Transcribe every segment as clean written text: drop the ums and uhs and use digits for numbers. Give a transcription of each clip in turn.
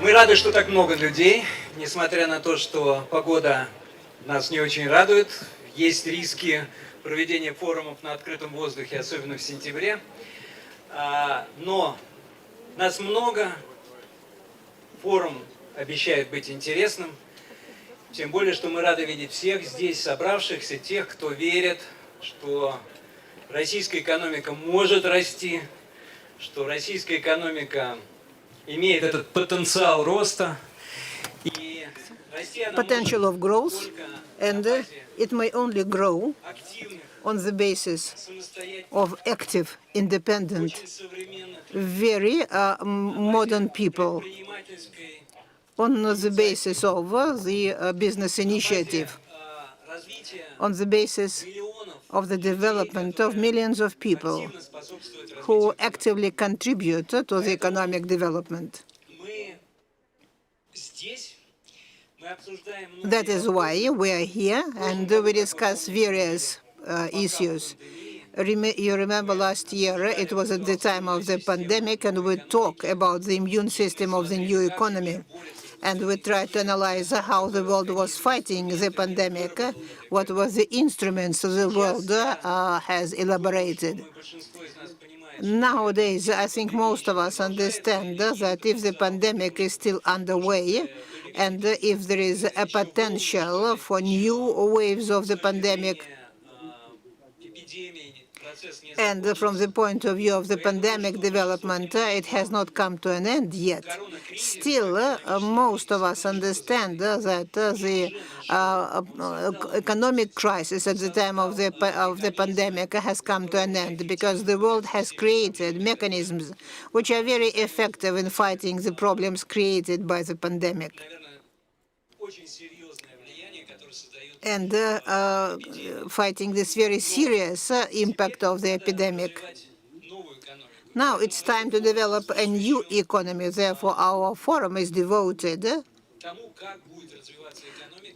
Мы рады, что так много людей, несмотря на то, что погода нас не очень радует. Есть риски проведения форумов на открытом воздухе, особенно в сентябре. Но нас много, форум обещает быть интересным. Тем более, что мы рады видеть всех здесь собравшихся, тех, кто верит, что российская экономика может расти, что российская экономика имеет этот потенциал роста. И расти она potential of growth, and it may only grow on the basis of active, independent, very modern people, on the basis of the business initiative, on the basis of the development of millions of people who actively contribute to the economic development. That is why we are here and we discuss various issues. You remember last year, it was at the time of the pandemic, and we talked about the immune system of the new economy. And we tried to analyze how the world was fighting the pandemic, what were the instruments the world has elaborated. Nowadays, I think most of us understand that if the pandemic is still underway, and if there is a potential for new waves of the pandemic, and from the point of view of the pandemic development, it has not come to an end yet. Still, most of us understand that the economic crisis at the time of the pandemic has come to an end, because the world has created mechanisms which are very effective in fighting the problems created by the pandemic, and fighting this very serious impact of the epidemic. Now it's time to develop a new economy. Therefore, our forum is devoted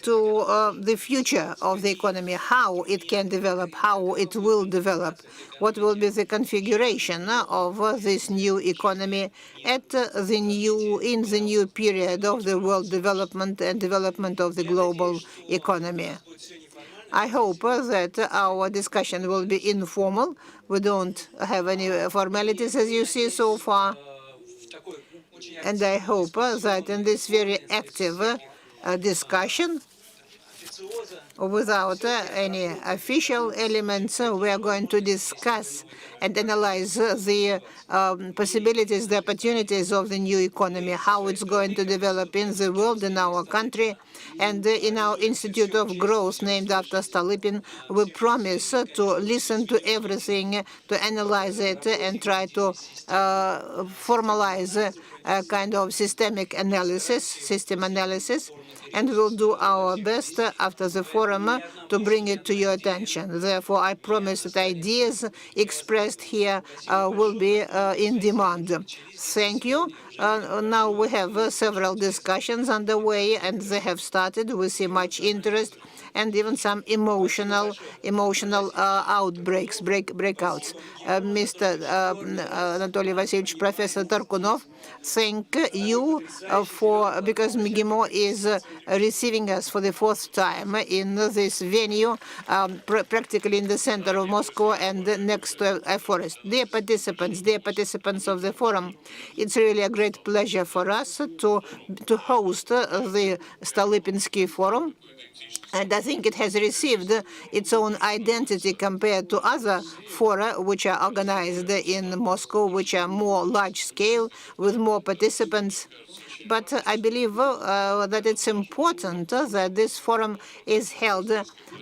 to the future of the economy, how it can develop, how it will develop, what will be the configuration of this new economy in the new period of the world development and development of the global economy. I hope that our discussion will be informal. We don't have any formalities, as you see so far. And I hope that in this very active discussion, without any official elements, we are going to discuss and analyze the possibilities, the opportunities of the new economy, how it's going to develop in the world, in our country, and in our Institute of Growth, named after Stolypin. We promise to listen to everything, to analyze it, and try to formalize a kind of systemic analysis, system analysis, and we'll do our best after the forum to bring it to your attention. Therefore, I promise that ideas expressed here will be in demand. Thank you. Now we have several discussions underway, and they have started. We see much interest and even some emotional breakouts. Mr. Anatoly Vasilievich, Professor Tarkunov, thank you because MGIMO is receiving us for the fourth time in this venue, practically in the center of Moscow and next to a forest. Dear participants of the forum, it's really a great pleasure for us to host the Stolypinsky Forum. And I think it has received its own identity compared to other fora which are organized in Moscow, which are more large-scale, with more participants. But I believe that it's important that this forum is held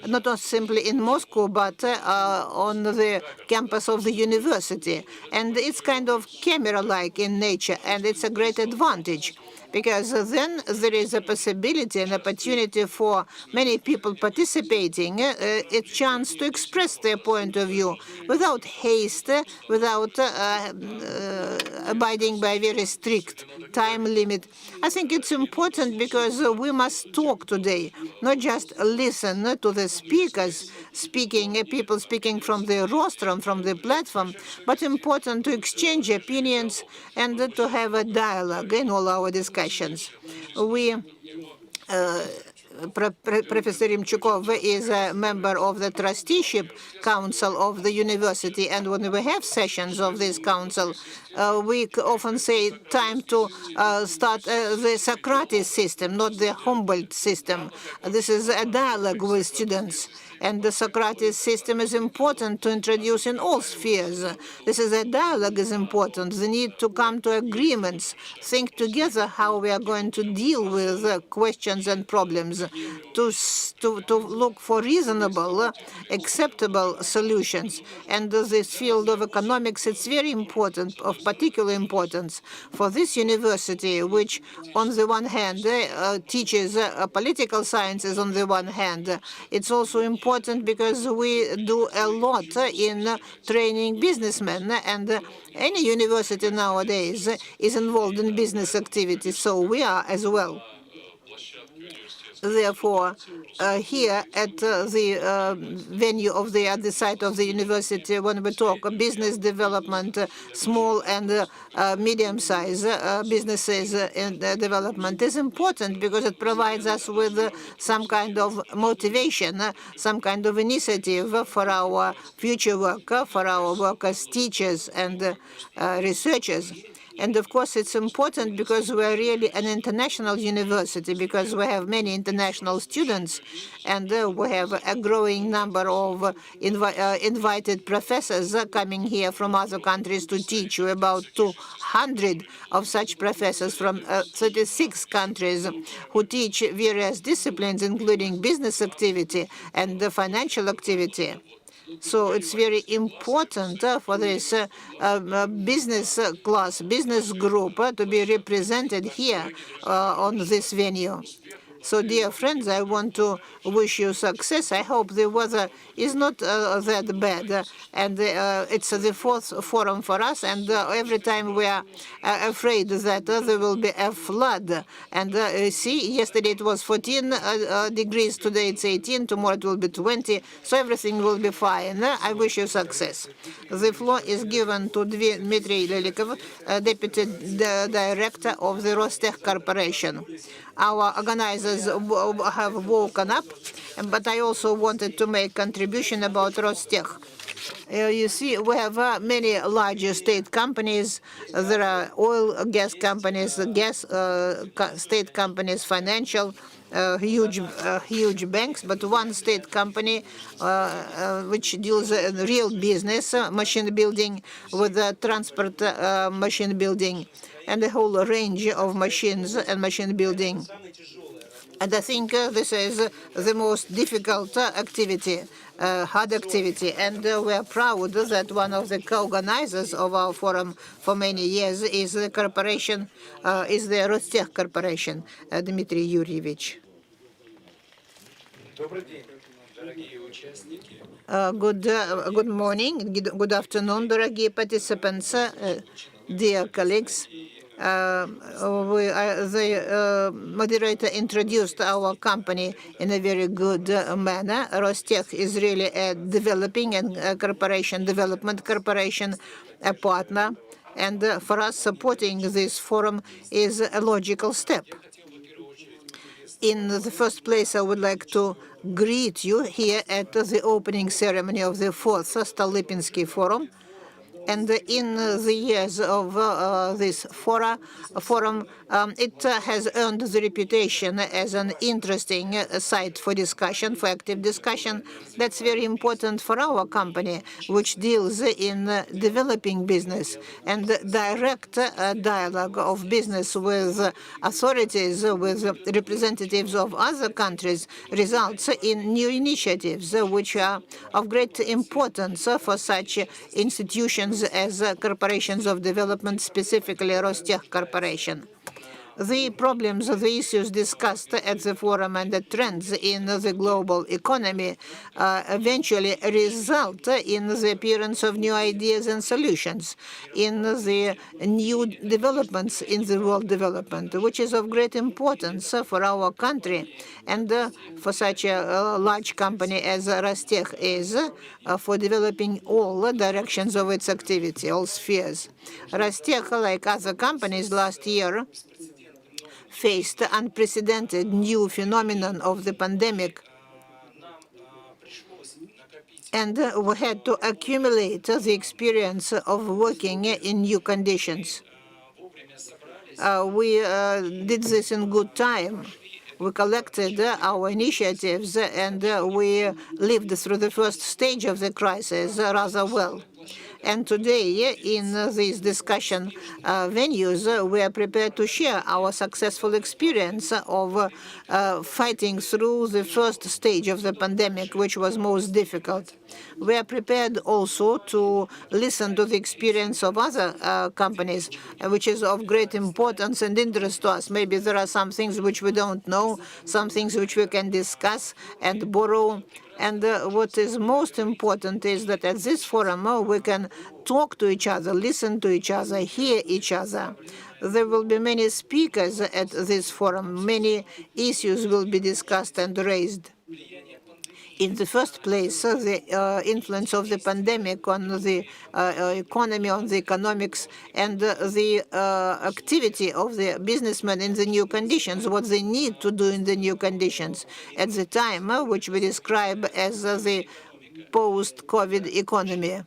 not simply in Moscow, but on the campus of the university. And it's kind of camera-like in nature, and it's a great advantage, because then there is a possibility, an opportunity for many people participating, a chance to express their point of view without haste, without abiding by a very strict time limit, I think it's important because we must talk today, not just listen to the speakers speaking, people speaking from the rostrum, from the platform, but important to exchange opinions and to have a dialogue in all our discussions. We Professor Rimchukov is a member of the trusteeship council of the university, and when we have sessions of this council, we often say time to start the Socrates system, not the Humboldt system. This is a dialogue with students. And the Socrates system is important to introduce in all spheres. This is a dialogue is important. The need to come to agreements, think together how we are going to deal with questions and problems, to look for reasonable, acceptable solutions. And this field of economics, it's very important, of particular importance for this university, which on the one hand teaches political sciences on the one hand. It's also important because we do a lot in training businessmen, and any university nowadays is involved in business activities, so we are as well. Therefore, here at the venue of the other side of the university, when we talk business development, small and medium-sized businesses and development is important because it provides us with some kind of motivation, some kind of initiative for our future work, for our work as teachers and researchers. And of course, it's important because we're really an international university, because we have many international students, and we have a growing number of invited professors coming here from other countries to teach you. About 200 of such professors from 36 countries who teach various disciplines, including business activity and financial activity. So it's very important for this business class, business group to be represented here on this venue. So, dear friends, I want to wish you success. I hope the weather is not that bad. And it's the fourth forum for us. And every time we are afraid that there will be a flood. And see, yesterday it was 14 degrees. Today it's 18. Tomorrow it will be 20. So everything will be fine. I wish you success. The floor is given to Dmitry Lelikov, Deputy Director of the Rostech Corporation. Our organizers have woken up, but I also wanted to make contribution about Rostech. You see, we have many large state companies. There are oil, gas companies, state companies, financial, huge banks, but one state company which deals in real business, machine building, with transport machine building, and a whole range of machines and machine building. And I think this is the most difficult activity, hard activity. And we are proud that one of the co-organizers of our forum for many years is the corporation, is the Rostech Corporation, Dmitry Yuryevich. Good morning, good afternoon, дорогие participants, dear colleagues. The moderator introduced our company in a very good manner. Rostech is really a developing and development corporation, a partner. And for us, supporting this forum is a logical step. In the first place, I would like to greet you here at the opening ceremony of the 4th Stolypinsky Forum. And in the years of this forum, it has earned the reputation as an interesting site for discussion, for active discussion. That's very important for our company, which deals in developing business and direct dialogue of business with authorities, with representatives of other countries, results in new initiatives, which are of great importance for such institutions as corporations of development, specifically Rostech Corporation. The problems, the issues discussed at the forum and the trends in the global economy eventually result in the appearance of new ideas and solutions, in the new developments in the world development, which is of great importance for our country and for such a large company as Rostech is for developing all directions of its activity, all spheres. Rostech, like other companies last year, faced unprecedented new phenomenon of the pandemic, and we had to accumulate the experience of working in new conditions. We did this in good time. We collected our initiatives and we lived through the first stage of the crisis rather well. And today, in these discussion venues, we are prepared to share our successful experience of fighting through the first stage of the pandemic, which was most difficult. We are prepared also to listen to the experience of other companies, which is of great importance and interest to us. Maybe there are some things which we don't know, some things which we can discuss and borrow. And what is most important is that at this forum, we can talk to each other, listen to each other, hear each other. There will be many speakers at this forum. Many issues will be discussed and raised. In the first place, the influence of the pandemic on the economy, on the economics, and the activity of the businessmen in the new conditions, what they need to do in the new conditions at the time, which we describe as the post-COVID economy.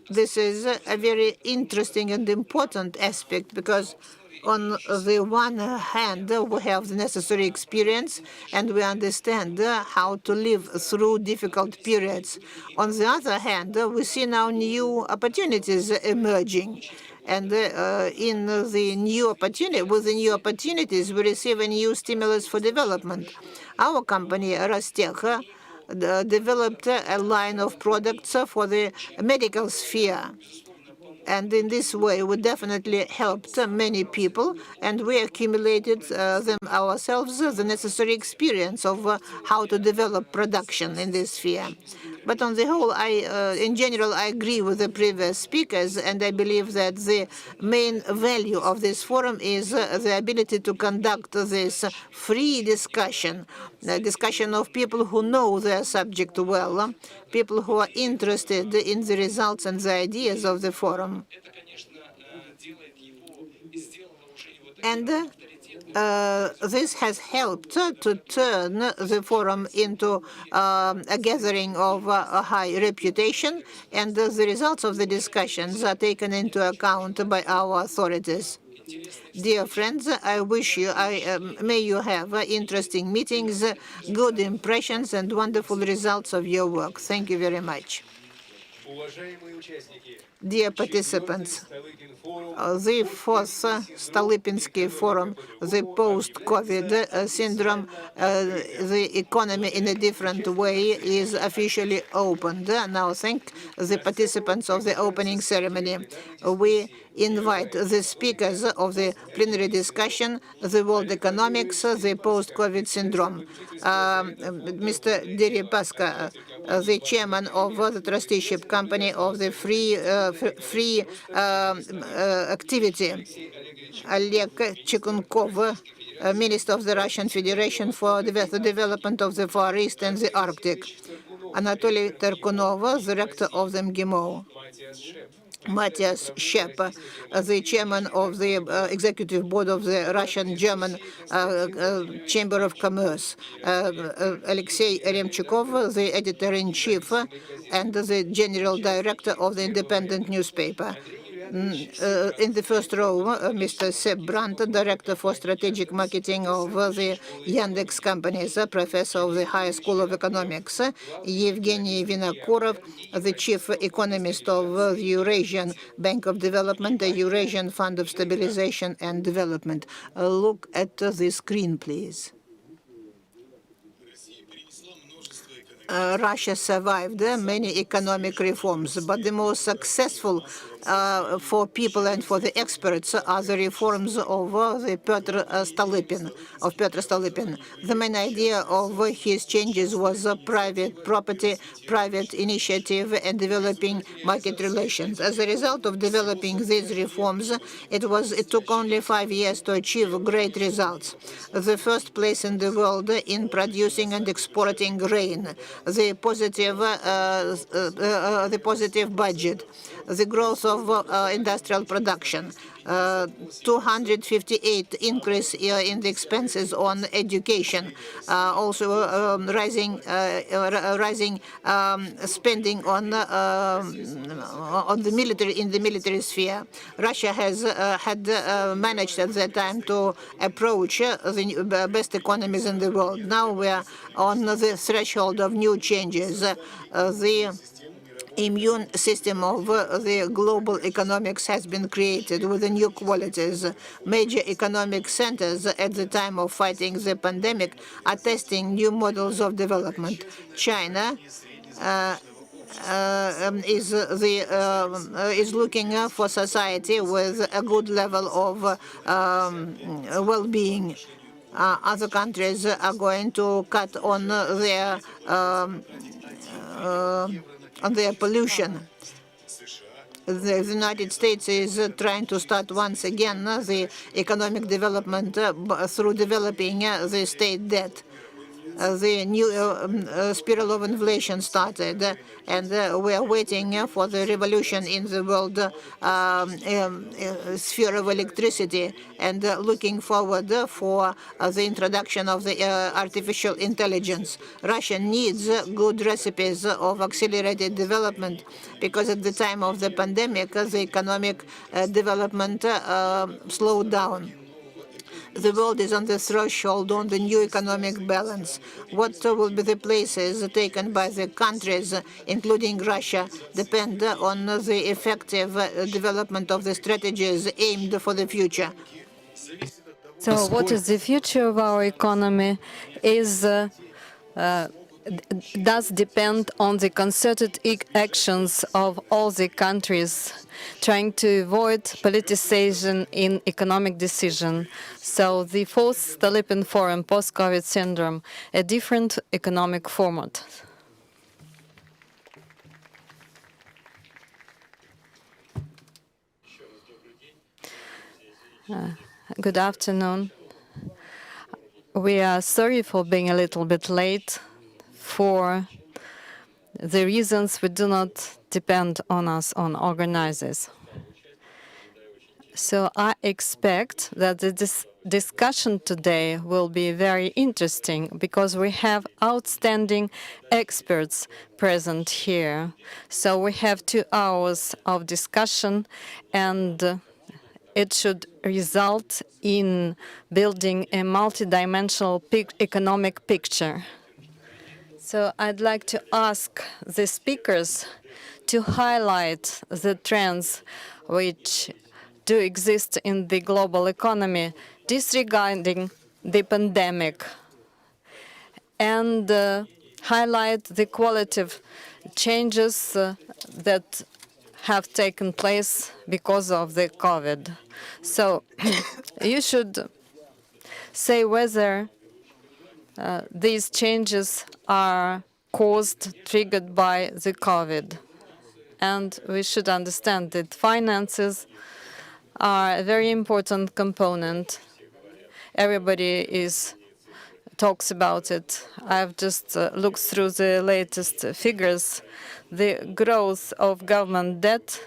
This is a very interesting and important aspect because on the one hand, we have the necessary experience and we understand how to live through difficult periods. On the other hand, we see now new opportunities emerging. And in the new opportunity, with the new opportunities, we receive a new stimulus for development. Our company, Rostech, developed a line of products for the medical sphere. And in this way, we definitely helped many people, and we accumulated them ourselves the necessary experience of how to develop production in this sphere. But on the whole, in general, I agree with the previous speakers, and I believe that the main value of this forum is the ability to conduct this free discussion, the discussion of people who know their subject well, people who are interested in the results and the ideas of the forum. And this has helped to turn the forum into a gathering of a high reputation, and the results of the discussions are taken into account by our authorities. Dear friends, I wish you, may you have interesting meetings, good impressions, and wonderful results of your work. Thank you very much. Dear participants, the fourth Stolypinsky Forum, the post-COVID syndrome, the economy in a different way, is officially opened. Now thank the participants of the opening ceremony. We invite the speakers of the plenary discussion, the world economics, the post-COVID syndrome. Mr. Deripaska, the chairman of the trusteeship company of the free activity. Oleg Chikunkov, Minister of the Russian Federation for the Development of the Far East and the Arctic. Anatoly Terkunov, Director of the MGIMO. Matthias Shep, the chairman of the executive board of the Russian-German Chamber of Commerce. Alexei Remchukov, the editor-in-chief and the general director of the independent newspaper. In the first row, Mr. Seb Brandt, Director for Strategic Marketing of the Yandex companies, Professor of the High School of Economics, Evgeny Vinokurov, the Chief Economist of the Eurasian Bank of Development, the Eurasian Fund of Stabilization and Development. Look at the screen, please. Russia survived many economic reforms, but the most successful for people and for the experts are the reforms of Petr Stolypin. The main idea of his changes was private property, private initiative, and developing market relations. As a result of developing these reforms, it took only 5 years to achieve great results. The first place in the world in producing and exporting grain, the positive budget, the growth of industrial production, 258 increase in the expenses on education, also rising spending on the military in the military sphere. Russia has had managed at that time to approach the best economies in the world. Now we are on the threshold of new changes. The immune system of the global economics has been created with the new qualities. Major economic centers at the time of fighting the pandemic are testing new models of development. China is looking for society with a good level of well-being. Other countries are going to cut on their pollution. The United States is trying to start once again the economic development through developing the state debt. The new spiral of inflation started, and we are waiting for the revolution in the world sphere of electricity, and looking forward for the introduction of the artificial intelligence. Russia needs good recipes of accelerated development, because at the time of the pandemic, the economic development slowed down. The world is on the threshold on the new economic balance. What will be the places taken by the countries, including Russia, depend on the effective development of the strategies aimed for the future. So what is the future of our economy does depend on the concerted actions of all the countries trying to avoid politicization in economic decision. So the fourth Stolypin Forum, Post-Covid syndrome, a different economic format. Good afternoon. We are sorry for being a little bit late. For the reasons we do not depend on us, on organizers. So I expect that this discussion today will be very interesting, because we have outstanding experts present here. So we have 2 hours of discussion, and it should result in building a multidimensional economic picture. So I'd like to ask the speakers to highlight the trends which do exist in the global economy disregarding the pandemic, and highlight the qualitative changes that have taken place because of the COVID. So you should say whether these changes are triggered by the COVID. And we should understand that finances are a very important component. Everybody talks about it. I've just looked through the latest figures. The growth of government debt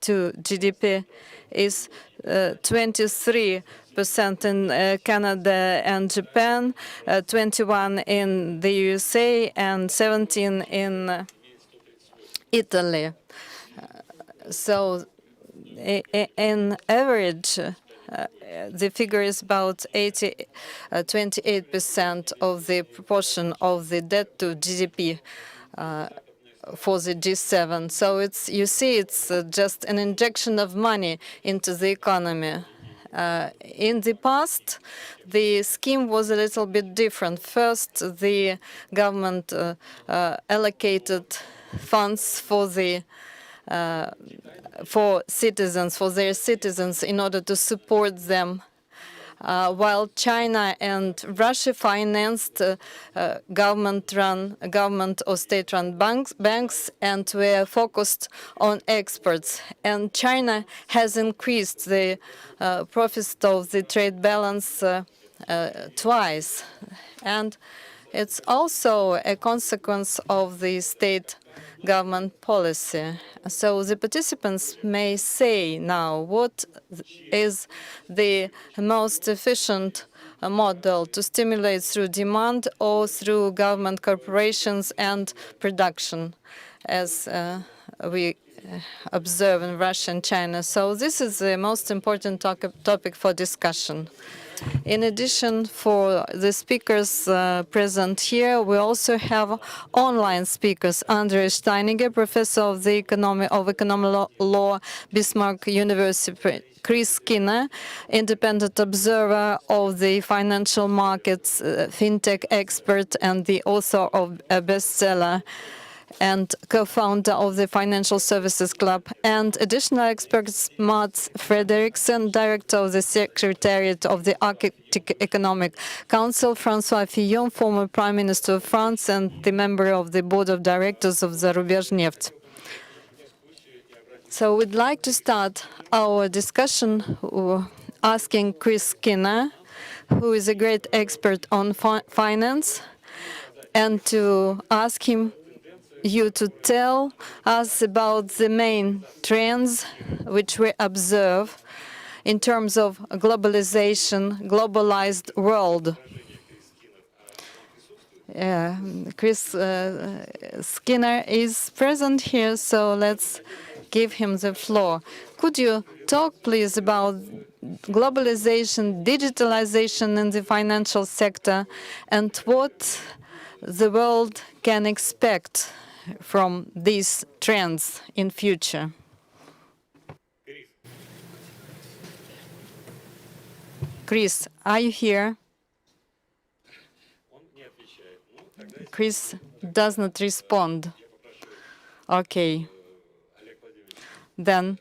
to GDP is 23% in Canada and Japan, 21 in the USA, and 17 in Italy. So in average, the figure is about 28% of the proportion of the debt to GDP for the G7. So you see, it's just an injection of money into the economy. In the past, the scheme was a little bit different. First, the government allocated funds for the for citizens, for their citizens, in order to support them. While China and Russia financed government or state-run banks, and were focused on exports. And China has increased the profits of the trade balance twice. And it's also a consequence of the state government policy. So the participants may say now what is the most efficient model to stimulate through demand or through government corporations and production, as we observe in Russia and China. So this is the most important topic for discussion. In addition, for the speakers present here, we also have online speakers. Andreas Steiniger, professor of the economic law, Bismarck University. Chris Skinner, independent observer of the financial markets, fintech expert, and the author of a bestseller, and co-founder of the Financial Services Club, and additional experts Mats Frederiksen, director of the Secretariat of the Arctic Economic Council, François Fillon, former Prime Minister of France and the member of the Board of Directors of Zarubezhneft. So we'd like to start our discussion asking Chris Skinner, who is a great expert on finance, and to ask you to tell us about the main trends which we observe in terms of globalization, globalized world. Chris Skinner is present here, so let's give him the floor. Could you talk, please, about globalization, digitalization in the financial sector, and what the world can expect from these trends in future? Chris, are you here? Chris does not respond. Okay. Then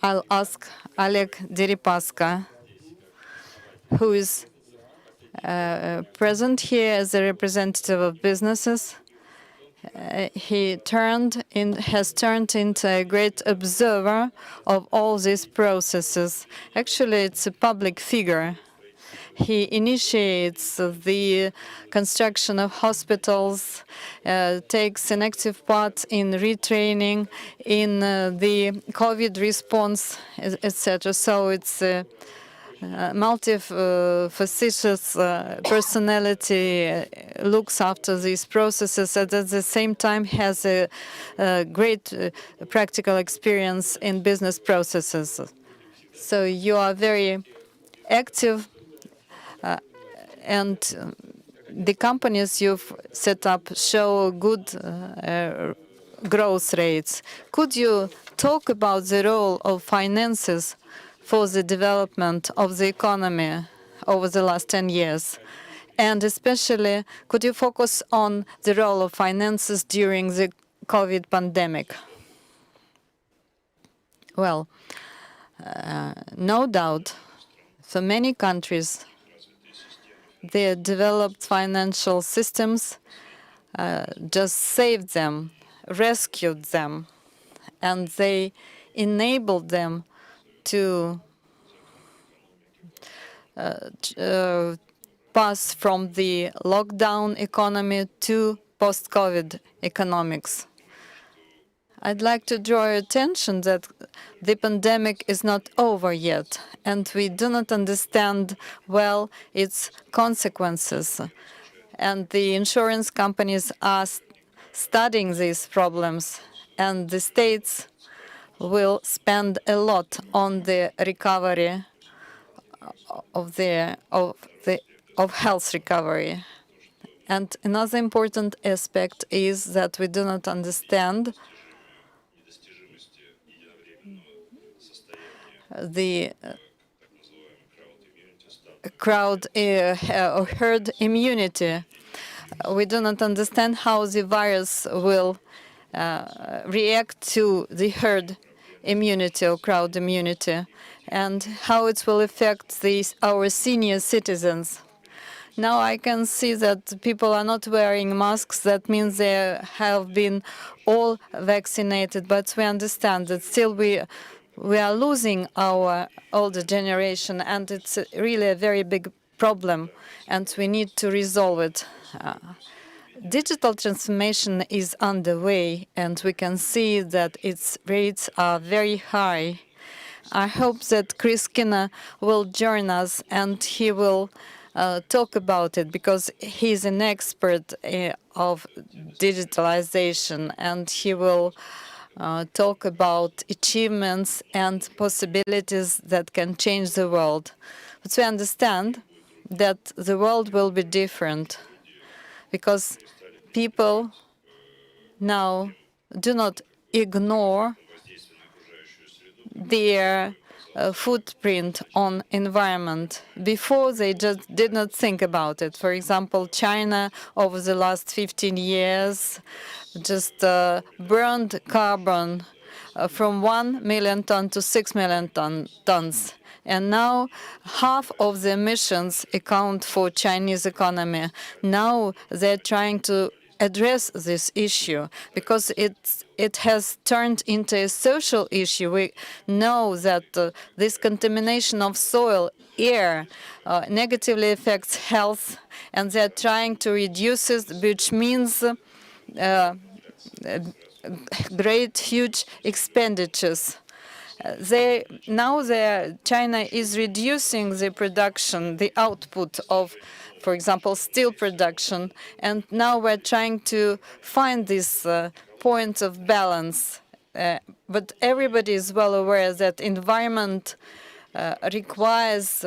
I'll ask Oleg Deripaska, who is present here as a representative of businesses. He has turned into a great observer of all these processes. Actually, it's a public figure. He initiates the construction of hospitals, takes an active part in retraining, in the COVID response, etc. So it's a multi-facetious personality, looks after these processes, and at the same time has a great practical experience in business processes. So you are very active, and the companies you've set up show good growth rates. Could you talk about the role of finances for the development of the economy over the last 10 years? And especially, could you focus on the role of finances during the COVID pandemic? Well, no doubt, for many countries, their developed financial systems just saved them, rescued them, and they enabled them to pass from the lockdown economy to post-COVID economics. I'd like to draw your attention that the pandemic is not over yet, and we do not understand well its consequences. And the insurance companies are studying these problems, and the states will spend a lot on the recovery of health recovery. And another important aspect is that we do not understand the crowd or herd immunity. We do not understand how the virus will react to the herd immunity or crowd immunity, and how it will affect our senior citizens. Now I can see that people are not wearing masks. That means they have been all vaccinated, but we understand that still we are losing our older generation, and it's really a very big problem, and we need to resolve it. Digital transformation is underway, and we can see that its rates are very high. I hope that Chris Skinner will join us, and he will talk about it, because he's an expert of digitalization, and he will talk about achievements and possibilities that can change the world. But we understand that the world will be different, because people now do not ignore their footprint on environment. Before, they just did not think about it. For example, China, over the last 15 years, just burned carbon from 1 million ton to 6 million tons. And now half of the emissions account for Chinese economy. Now they're trying to address this issue, because it has turned into a social issue. We know that this contamination of soil, air, negatively affects health, and they're trying to reduce it, which means great, huge expenditures. China is reducing the production, the output of, for example, steel production, and now we're trying to find this point of balance. But everybody is well aware that environment requires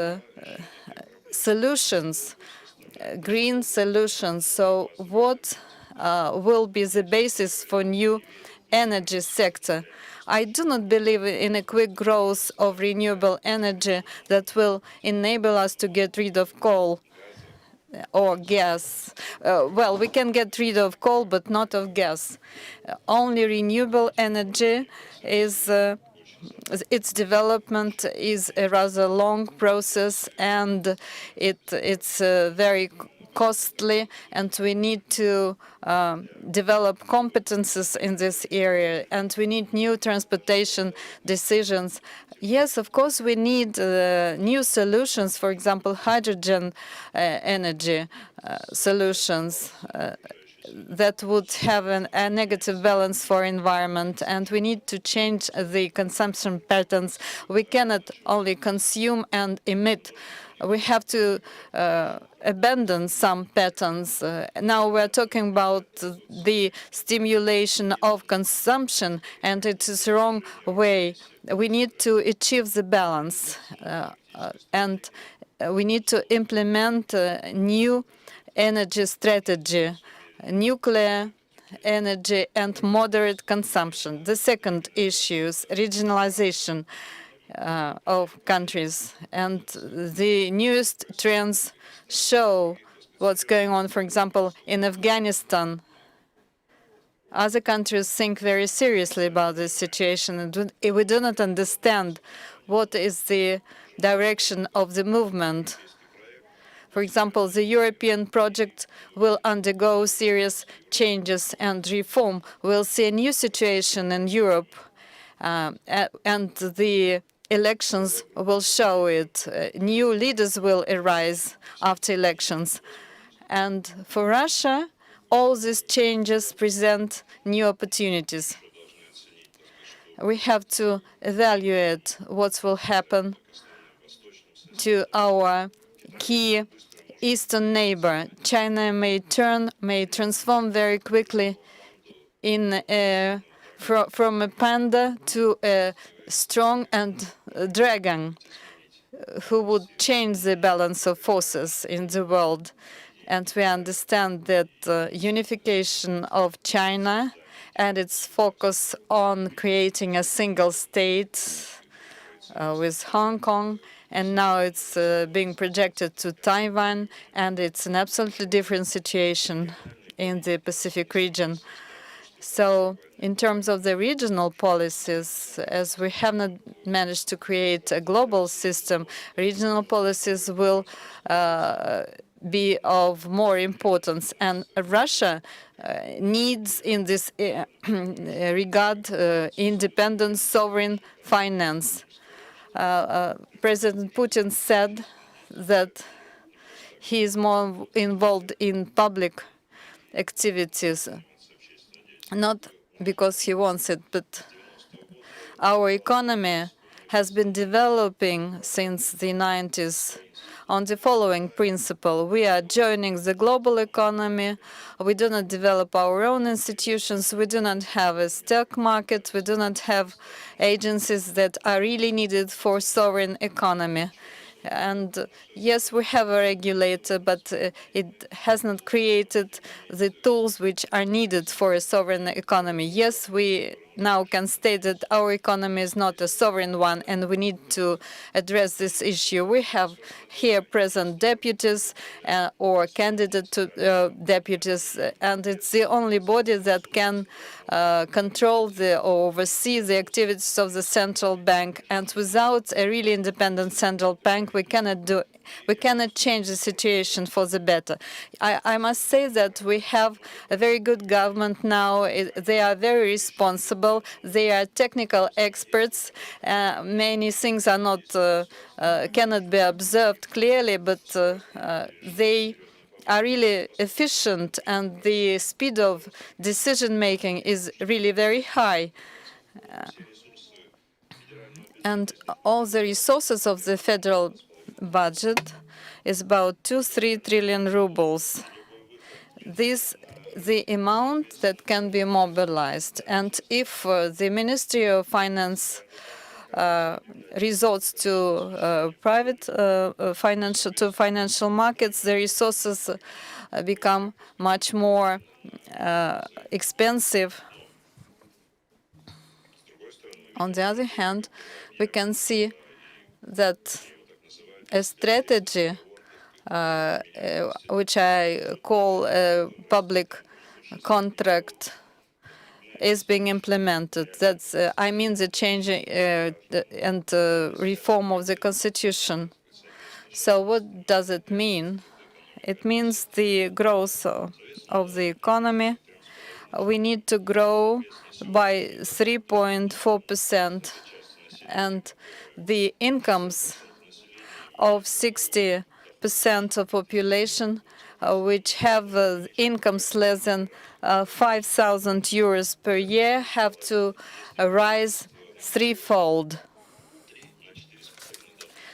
solutions, green solutions. So what will be the basis for new energy sector? I do not believe in a quick growth of renewable energy that will enable us to get rid of coal or gas. Well, we can get rid of coal, but not of gas. Only renewable energy is its development is a rather long process, and it's very costly, and we need to develop competences in this area, and we need new transportation decisions. Yes, of course, we need new solutions, for example, hydrogen energy solutions that would have a negative balance for environment, and we need to change the consumption patterns. We cannot only consume and emit. We have to abandon some patterns. Now we're talking about the stimulation of consumption, and it is the wrong way. We need to achieve the balance, and we need to implement a new energy strategy, nuclear energy and moderate consumption. The second issue is regionalization of countries, and the newest trends show what's going on. For example, in Afghanistan, other countries think very seriously about this situation, and we do not understand what is the direction of the movement. For example, the European project will undergo serious changes and reform. We'll see a new situation in Europe, and the elections will show it. New leaders will arise after elections. And for Russia, all these changes present new opportunities. We have to evaluate what will happen to our key eastern neighbor. China may transform very quickly from a panda to a strong and dragon who would change the balance of forces in the world. And we understand that unification of China and its focus on creating a single state with Hong Kong, and now it's being projected to Taiwan, and it's an absolutely different situation in the Pacific region. So in terms of the regional policies, as we have not managed to create a global system, regional policies will be of more importance. And Russia needs, in this regard, independent sovereign finance. President Putin said that he is more involved in public activities, not because he wants it, but our economy has been developing since the 90s on the following principle. We are joining the global economy. We do not develop our own institutions. We do not have a stock market. We do not have agencies that are really needed for sovereign economy. And yes, we have a regulator, but it has not created the tools which are needed for a sovereign economy. Yes, we now can state that our economy is not a sovereign one, and we need to address this issue. We have here present deputies or candidate to deputies, and it's the only body that can control or oversee the activities of the central bank. And without a really independent central bank, we cannot change the situation for the better. I must say that we have a very good government now. They are very responsible. They are technical experts. Many things are not cannot be observed clearly, but they are really efficient, and the speed of decision-making is really very high. And all the resources of the federal budget is about 2-3 trillion rubles. This the amount that can be mobilized. And if the Ministry of Finance resorts to private financial markets, the resources become much more expensive. On the other hand, we can see that a strategy, which I call a public contract, is being implemented. That's I mean the change and reform of the constitution. So what does it mean? It means the growth of the economy. We need to grow by 3.4%, and the incomes of 60% of population which have incomes less than 5,000 euros per year have to rise threefold.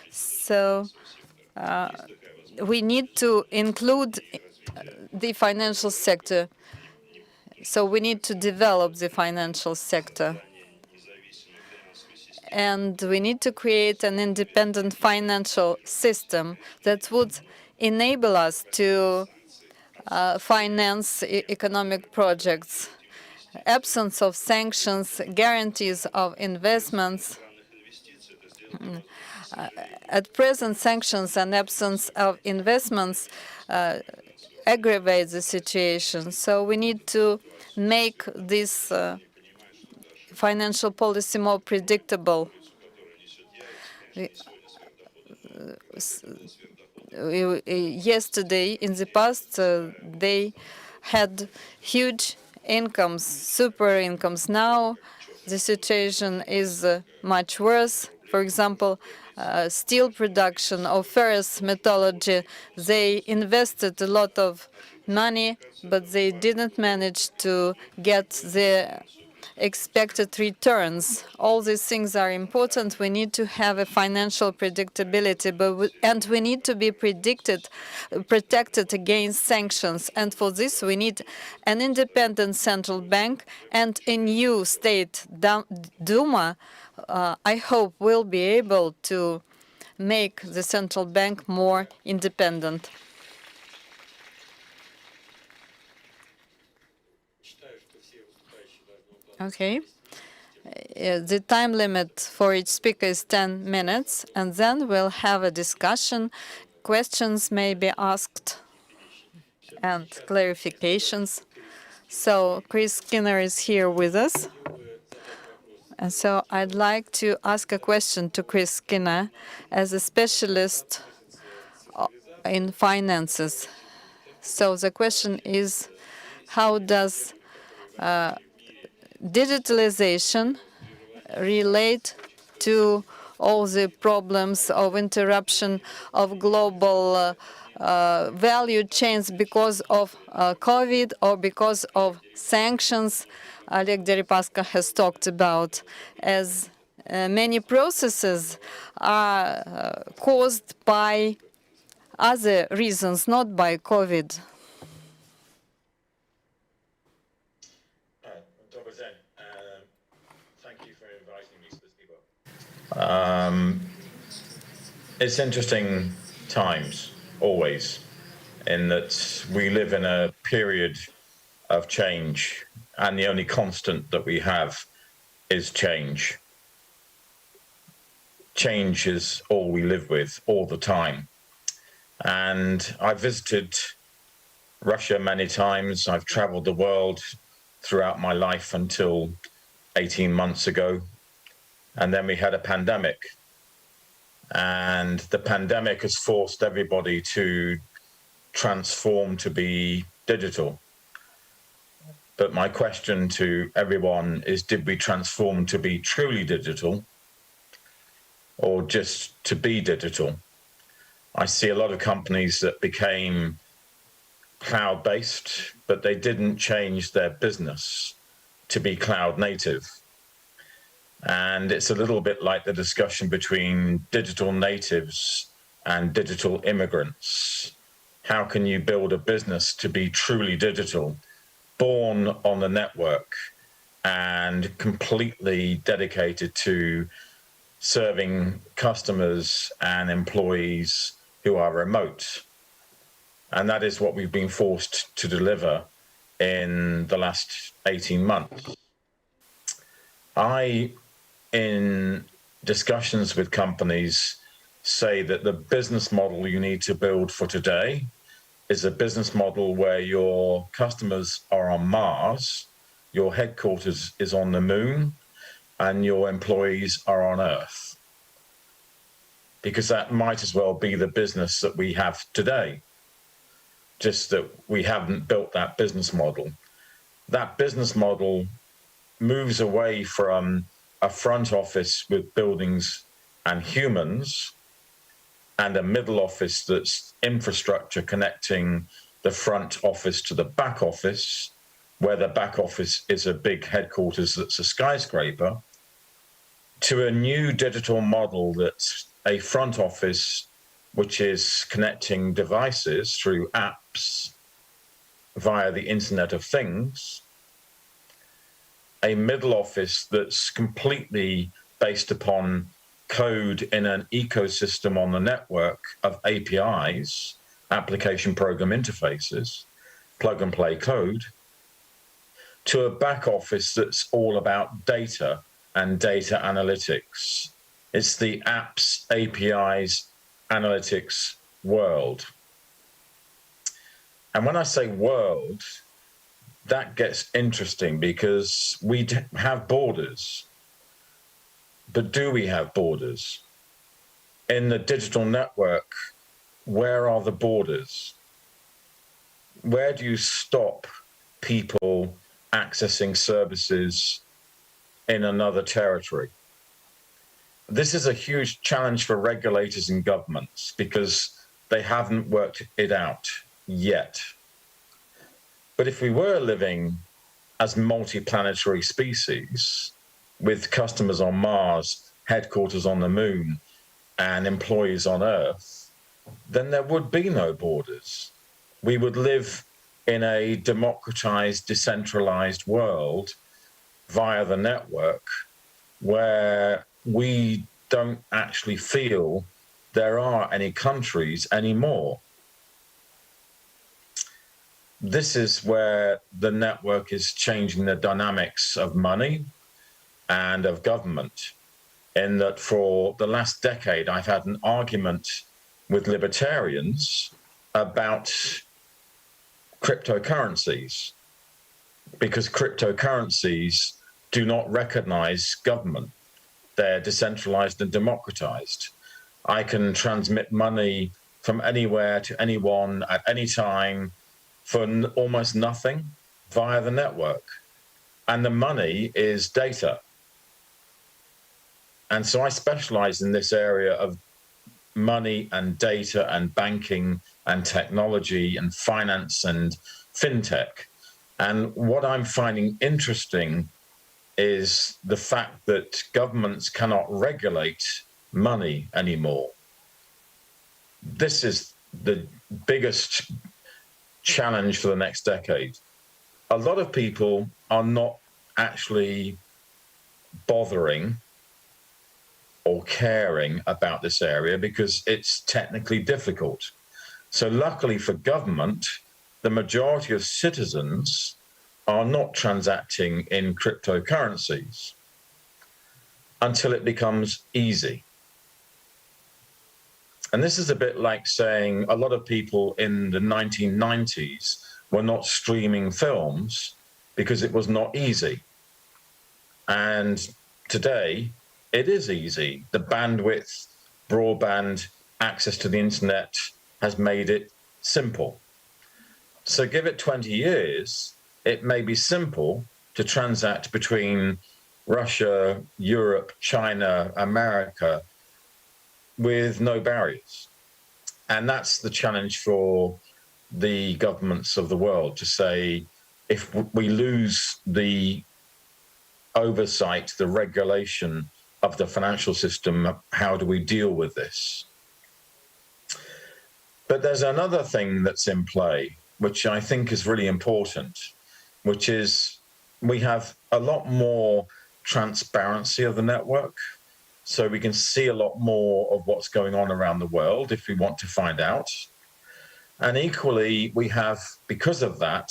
So we need to include the financial sector. So we need to develop the financial sector. And we need to create an independent financial system that would enable us to finance economic projects. Absence of sanctions, guarantees of investments. At present, sanctions and absence of investments aggravate the situation. So we need to make this financial policy more predictable. Yesterday, in the past, they had huge incomes, super incomes. Now, the situation is much worse. For example, steel production or ferrous metallurgy, they invested a lot of money, but they didn't manage to get the expected returns. All these things are important. We need to have a financial predictability, and we need to be protected against sanctions. And for this, we need an independent central bank and a new state Duma. I hope will be able to make the central bank more independent. Okay. The time limit for each speaker is 10 minutes, and then we'll have a discussion. Questions may be asked and clarifications. So Chris Skinner is here with us. And so I'd like to ask a question to Chris Skinner as a specialist in finances. So the question is, how does digitalization relate to all the problems of interruption of global value chains because of COVID or because of sanctions Oleg Deripaska has talked about, as many processes are caused by other reasons, not by COVID. Thank you for inviting me to speak. It's interesting times, always, in that we live in a period of change, and the only constant that we have is change. Change is all we live with all the time. And I've visited Russia many times. I've traveled the world throughout my life until 18 months ago. And then we had a pandemic. And the pandemic has forced everybody to transform to be digital. But my question to everyone is, did we transform to be truly digital or just to be digital? I see a lot of companies that became cloud-based, but they didn't change their business to be cloud native. And it's a little bit like the discussion between digital natives and digital immigrants. How can you build a business to be truly digital, born on the network and completely dedicated to serving customers and employees who are remote? And that is what we've been forced to deliver in the last 18 months. In discussions with companies, say that the business model you need to build for today is a business model where your customers are on Mars, your headquarters is on the moon, and your employees are on Earth. Because that might as well be the business that we have today, just that we haven't built that business model. That business model moves away from a front office with buildings and humans and a middle office that's infrastructure connecting the front office to the back office, where the back office is a big headquarters that's a skyscraper, to a new digital model that's a front office which is connecting devices through apps via the Internet of Things, a middle office that's completely based upon code in an ecosystem on the network of APIs, application program interfaces, plug and play code, to a back office that's all about data and data analytics. It's the apps, APIs, analytics world. And when I say world, that gets interesting because we have borders. But do we have borders? In the digital network, where are the borders? Where do you stop people accessing services in another territory? This is a huge challenge for regulators and governments because they haven't worked it out yet. But if we were living as multi-planetary species with customers on Mars, headquarters on the moon, and employees on Earth, then there would be no borders. We would live in a democratized, decentralized world via the network where we don't actually feel there are any countries anymore. This is where the network is changing the dynamics of money and of government, in that for the last decade, I've had an argument with libertarians about cryptocurrencies. because cryptocurrencies do not recognize government. They're decentralized and democratized. I can transmit money from anywhere to anyone at any time for almost nothing via the network. And the money is data. And so I specialize in this area of money and data and banking and technology and finance and fintech. And what I'm finding interesting is the fact that governments cannot regulate money anymore. This is the biggest challenge for the next decade. A lot of people are not actually bothering or caring about this area because it's technically difficult. So luckily for government, the majority of citizens are not transacting in cryptocurrencies until it becomes easy. And this is a bit like saying a lot of people in the 1990s were not streaming films because it was not easy. And today, it is easy. The bandwidth, broadband, access to the internet has made it simple. So give it 20 years, it may be simple to transact between Russia, Europe, China, America with no barriers. And that's the challenge for the governments of the world, to say, if we lose the oversight, the regulation of the financial system, how do we deal with this? But there's another thing that's in play, which I think is really important, which is we have a lot more transparency of the network. So we can see a lot more of what's going on around the world if we want to find out. And equally, we have, because of that,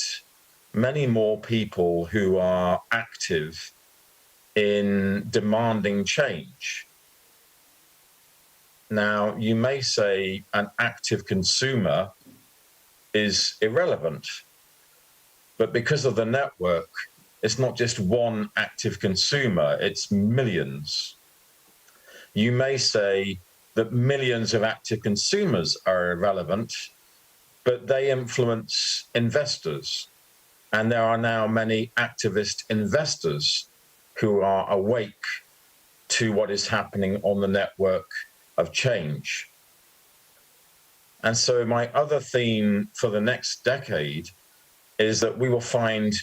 many more people who are active in demanding change. Now, you may say an active consumer is irrelevant, but because of the network, it's not just one active consumer, it's millions. You may say that millions of active consumers are irrelevant, but they influence investors. And there are now many activist investors who are awake to what is happening on the network of change. And so my other theme for the next decade is that we will find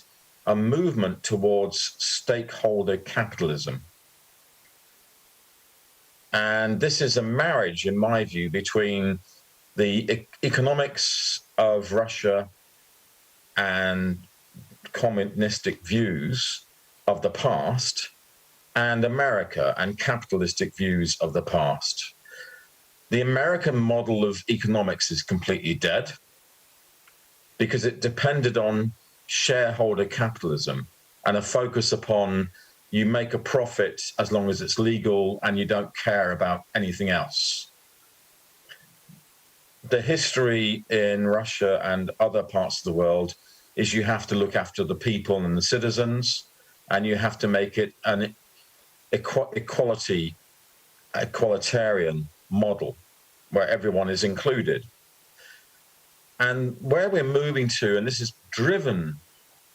a movement towards stakeholder capitalism. And this is a marriage, in my view, between the economics of Russia and communistic views of the past and America and capitalistic views of the past. The American model of economics is completely dead because it depended on shareholder capitalism and a focus upon you make a profit as long as it's legal and you don't care about anything else. The history in Russia and other parts of the world is you have to look after the people and the citizens, and you have to make it an equalitarian model where everyone is included. And where we're moving to, and this is driven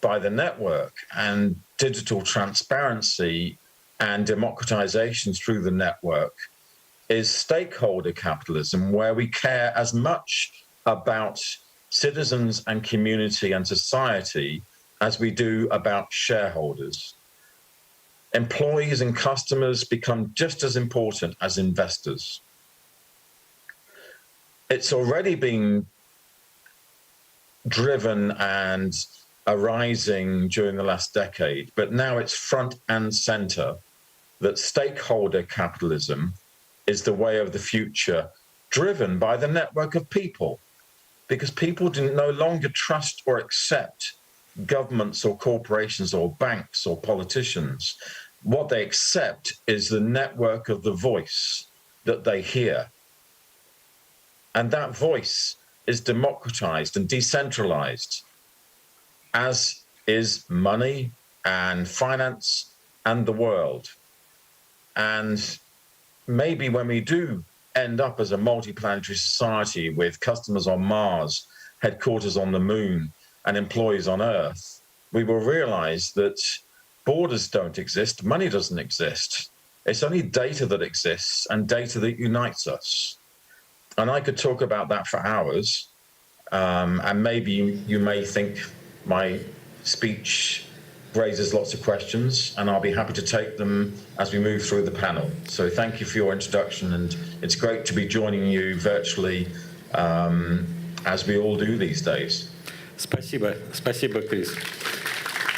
by the network and digital transparency and democratization through the network, is stakeholder capitalism, where we care as much about citizens and community and society as we do about shareholders. Employees and customers become just as important as investors. It's already been driven and arising during the last decade, but now it's front and center that stakeholder capitalism is the way of the future, driven by the network of people, because people no longer trust or accept governments or corporations or banks or politicians. What they accept is the network of the voice that they hear. And that voice is democratized and decentralized as is money and finance and the world. And maybe when we do end up as a multi-planetary society with customers on Mars, headquarters on the moon, and employees on Earth, we will realize that borders don't exist, money doesn't exist. It's only data that exists and data that unites us. And I could talk about that for hours. And maybe you may think my speech raises lots of questions, and I'll be happy to take them as we move through the panel. So thank you for your introduction, and it's great to be joining you virtually as we all do these days. Спасибо, спасибо, Крис.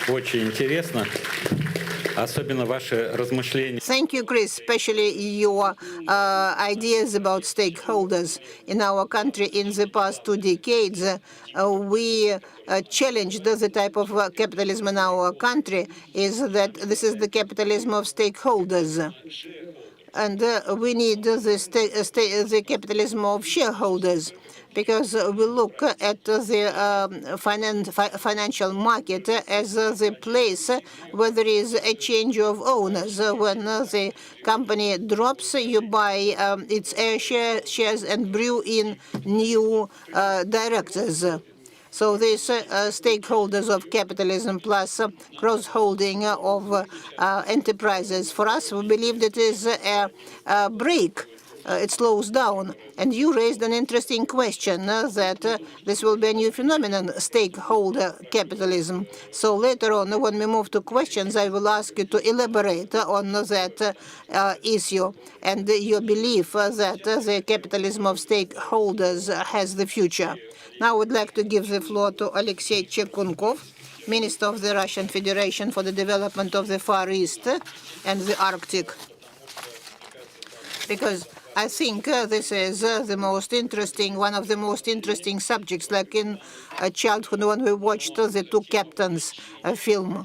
Очень интересно. Особенно ваши размышления. Thank you, Chris, especially your ideas about stakeholders. In our country, in the past 2 decades, we challenged the type of capitalism in our country is that this is the capitalism of stakeholders. And we need the capitalism of shareholders, because we look at the financial market as the place where there is a change of owners. When the company drops, you buy its shares and brew in new directors. So these stakeholders of capitalism plus cross-holding of enterprises, for us, we believe that is a break. It slows down. And you raised an interesting question that this will be a new phenomenon, stakeholder capitalism. So later on, when we move to questions, I will ask you to elaborate on that issue and your belief that the capitalism of stakeholders has the future. Now I would like to give the floor to Alexei Chekunkov, Minister of the Russian Federation for the Development of the Far East and the Arctic, because I think this is the most interesting, one of the most interesting subjects, like in childhood when we watched the Two Captains film.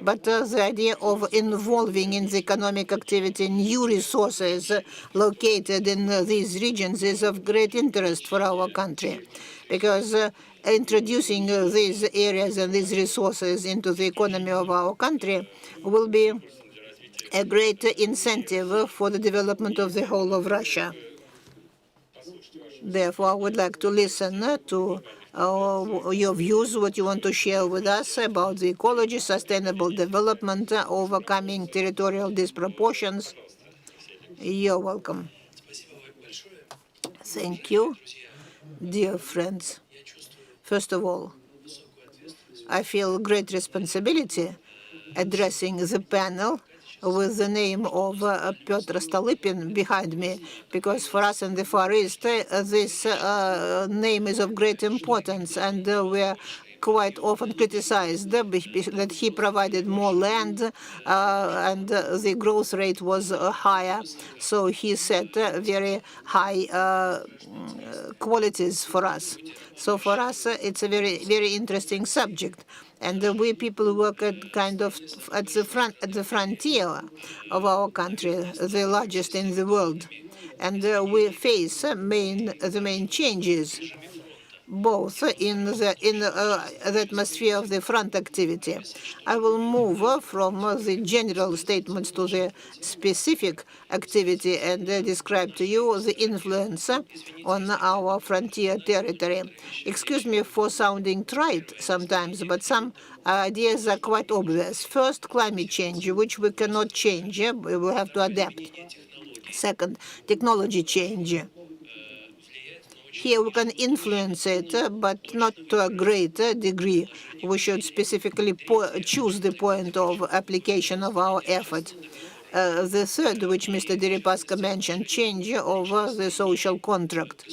But the idea of involving in the economic activity new resources located in these regions is of great interest for our country, because introducing these areas and these resources into the economy of our country will be a great incentive for the development of the whole of Russia. Therefore, I would like to listen to your views, what you want to share with us about the ecology, sustainable development, overcoming territorial disproportions. You're welcome. Thank you, dear friends. First of all, I feel great responsibility addressing the panel with the name of Pyotr Stolypin behind me, because for us in the Far East, this name is of great importance, and we're quite often criticized that he provided more land and the growth rate was higher. So he set very high qualities for us. So for us, it's a very, very interesting subject. And we people work at kind of at the frontier of our country, the largest in the world, and we face the main changes, both in the atmosphere of the front activity. I will move from the general statements to the specific activity and describe to you the influence on our frontier territory. Excuse me for sounding trite sometimes, but some ideas are quite obvious. First, climate change, which we cannot change. We will have to adapt. Second, technology change. Here we can influence it, but not to a great degree. We should specifically choose the point of application of our effort. The third, which Mr. Deripaska mentioned, change of the social contract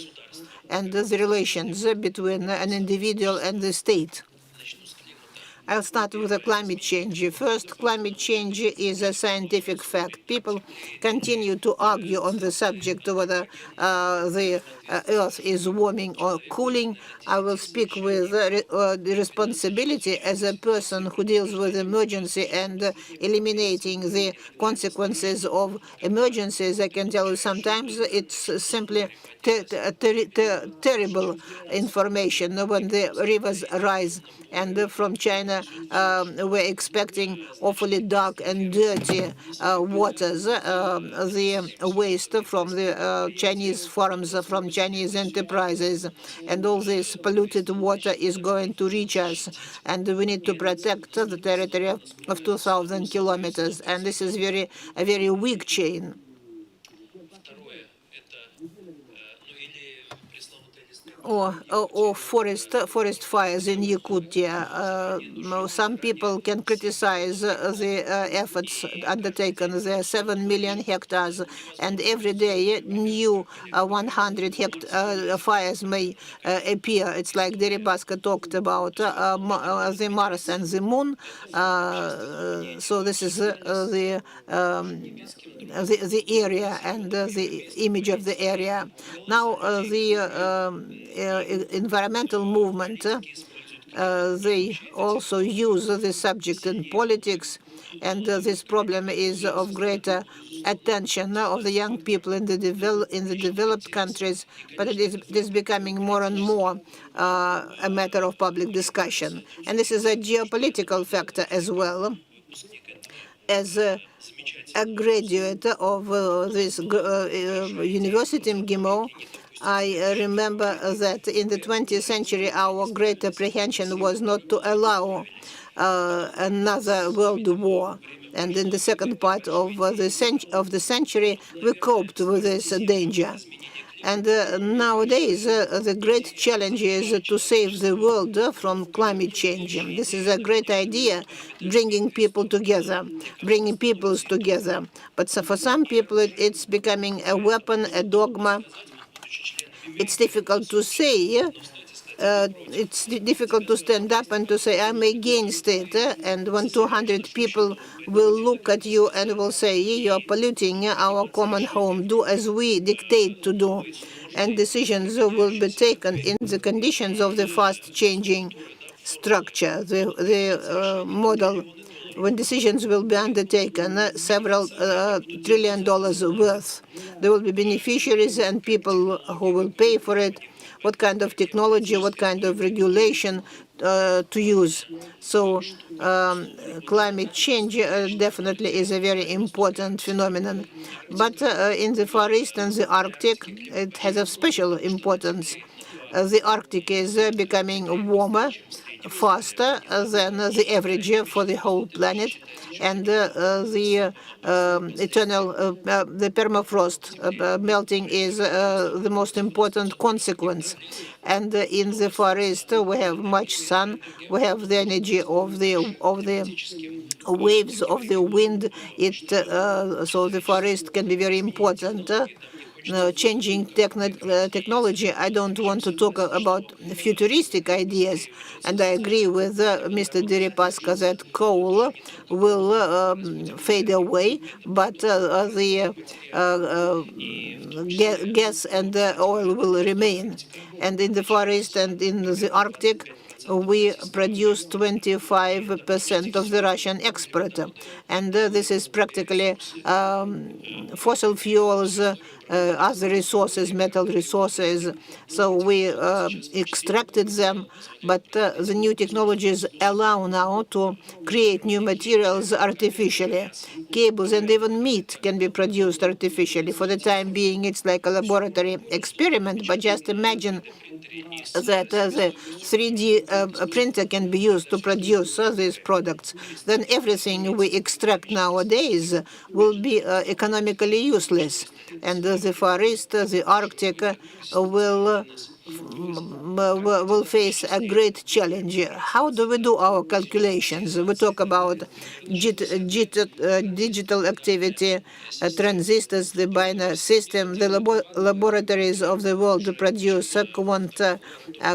and the relations between an individual and the state. I'll start with the climate change. First, climate change is a scientific fact. People continue to argue on the subject whether the Earth is warming or cooling. I will speak with the responsibility as a person who deals with emergency and eliminating the consequences of emergencies. I can tell you sometimes it's simply terrible information when the rivers rise. And from China we're expecting awfully dark and dirty waters, the waste from the Chinese farms, from Chinese enterprises, and all this polluted water is going to reach us, and we need to protect the territory of 2,000 kilometers, and this is a very weak chain. Or forest fires in Yakutia. Some people can criticize the efforts undertaken. There are 7 million hectares, and every day new 100 fires may appear. It's like Deripaska talked about the Mars and the Moon. So this is the area and the image of the area. Now the environmental movement, they also use the subject in politics, and this problem is of greater attention of the young people in the developed countries, but it is becoming more and more a matter of public discussion. And this is a geopolitical factor as well. As a graduate of this university in Gimo, I remember that in the 20th century, our great apprehension was not to allow another world war. And in the second part of the century, we coped with this danger. And nowadays, the great challenge is to save the world from climate change. This is a great idea, bringing people together, bringing peoples together. But for some people, it's becoming a weapon, a dogma. It's difficult to say. It's difficult to stand up and to say, I'm against it. And when 200 people will look at you and will say, you're polluting our common home, do as we dictate to do. And decisions will be taken in the conditions of the fast-changing structure, the model. When decisions will be undertaken, several $1 trillion worth, there will be beneficiaries and people who will pay for it. What kind of technology, what kind of regulation to use. So climate change definitely is a very important phenomenon. But in the Far East and the Arctic, it has a special importance. The Arctic is becoming warmer, faster than the average for the whole planet, and the permafrost melting is the most important consequence. And in the Far East, we have much sun. We have the energy of the waves of the wind. So the forest can be very important. Changing technology, I don't want to talk about futuristic ideas, and I agree with Mr. Deripaska that coal will fade away, but the gas and oil will remain. And in the forest and in the Arctic, we produce 25% of the Russian export. And this is practically fossil fuels, other resources, metal resources. So we extracted them, but the new technologies allow now to create new materials artificially. Cables and even meat can be produced artificially. For the time being, it's like a laboratory experiment, but just imagine that the 3D printer can be used to produce these products. Then everything we extract nowadays will be economically useless. And the Far East, the Arctic will face a great challenge. How do we do our calculations? We talk about digital activity, transistors, the binary system. The laboratories of the world produce quantum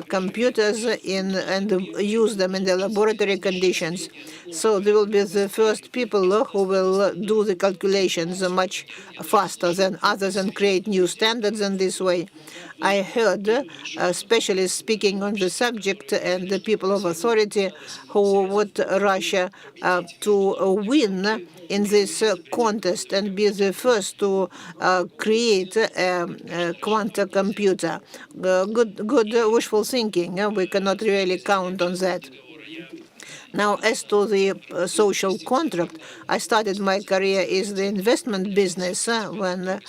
computers and use them in the laboratory conditions. So they will be the first people who will do the calculations much faster than others and create new standards in this way. I heard specialists speaking on the subject and the people of authority who want Russia to win in this contest and be the first to create a quantum computer. Good wishful thinking. We cannot really count on that. Now, as to the social contract, I started my career in the investment business then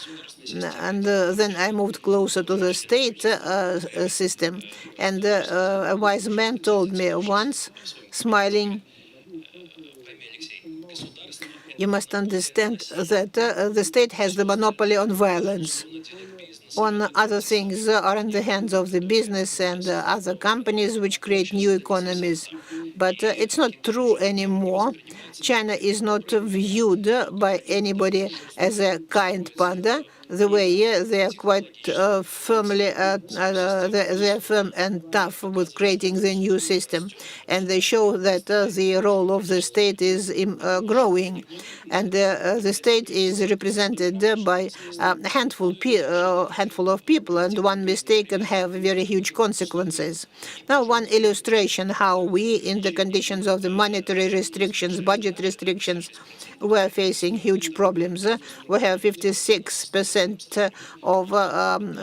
I moved closer to the state system. And a wise man told me once, smiling, you must understand that the state has the monopoly on violence. On other things are in the hands of the business and other companies which create new economies. But it's not true anymore. China is not viewed by anybody as a kind panda. The way they are quite firmly, they are firm and tough with creating the new system. And they show that the role of the state is growing. And the state is represented by a handful of people, and one mistake can have very huge consequences. Now, one illustration how we, in the conditions of the monetary restrictions, budget restrictions, we're facing huge problems. We have 56% of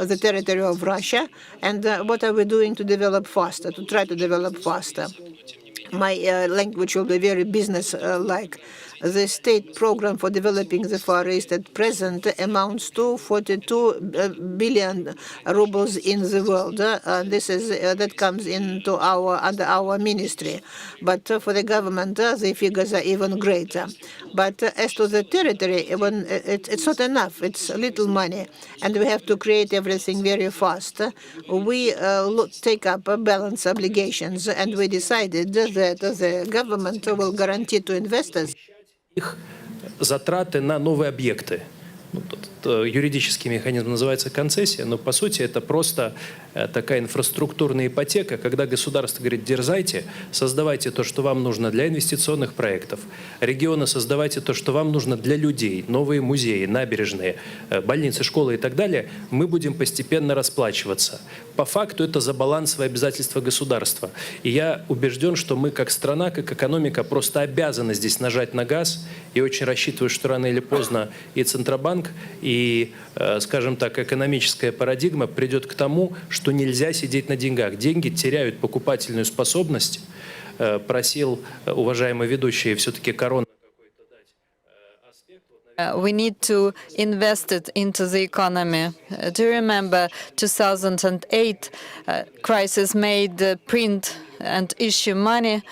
the territory of Russia, and what are we doing to develop faster, to try to develop faster? My language will be very business-like. The state program for developing the Far East at present amounts to 42 billion rubles in the world. This is that comes into under our ministry. But for the government, the figures are even greater. But as to the territory, it's not enough. It's little money, and we have to create everything very fast. We take up balance obligations, and we decided that the government will guarantee to investors их затраты на новые объекты. Юридический механизм называется концессия, но по сути это просто такая инфраструктурная ипотека, когда государство говорит: дерзайте, создавайте то, что вам нужно для инвестиционных проектов, регионы создавайте то, что вам нужно для людей, новые музеи, набережные, больницы, школы и так далее, мы будем постепенно расплачиваться. По факту это за балансовые обязательства государства. И я убежден, что мы как страна, как экономика просто обязаны здесь нажать на газ, и очень рассчитываю, что рано или поздно и Центробанк, и, скажем так, экономическая парадигма придет к тому, что нельзя сидеть на деньгах. Деньги теряют покупательную способность. Просил уважаемый ведущий все-таки корона. We need to invest it into the economy. Do you remember 2008 crisis made print and issue money,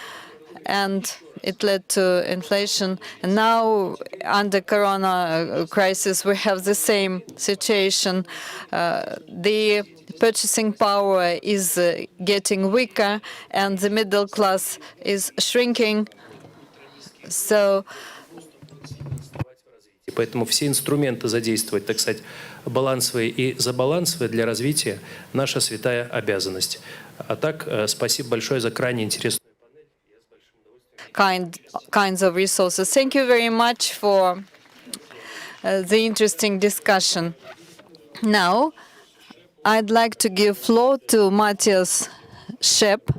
and it led to inflation. And now, under Corona crisis, we have the same situation. The purchasing power is getting weaker, and the middle class is shrinking. So, поэтому все инструменты задействовать, так сказать, балансовые и забалансовые для развития – наша святая обязанность. А так, спасибо большое за крайне интересную kinds of resources. Thank you very much for the interesting discussion. Now, I'd like to give floor to Matthias Schepp,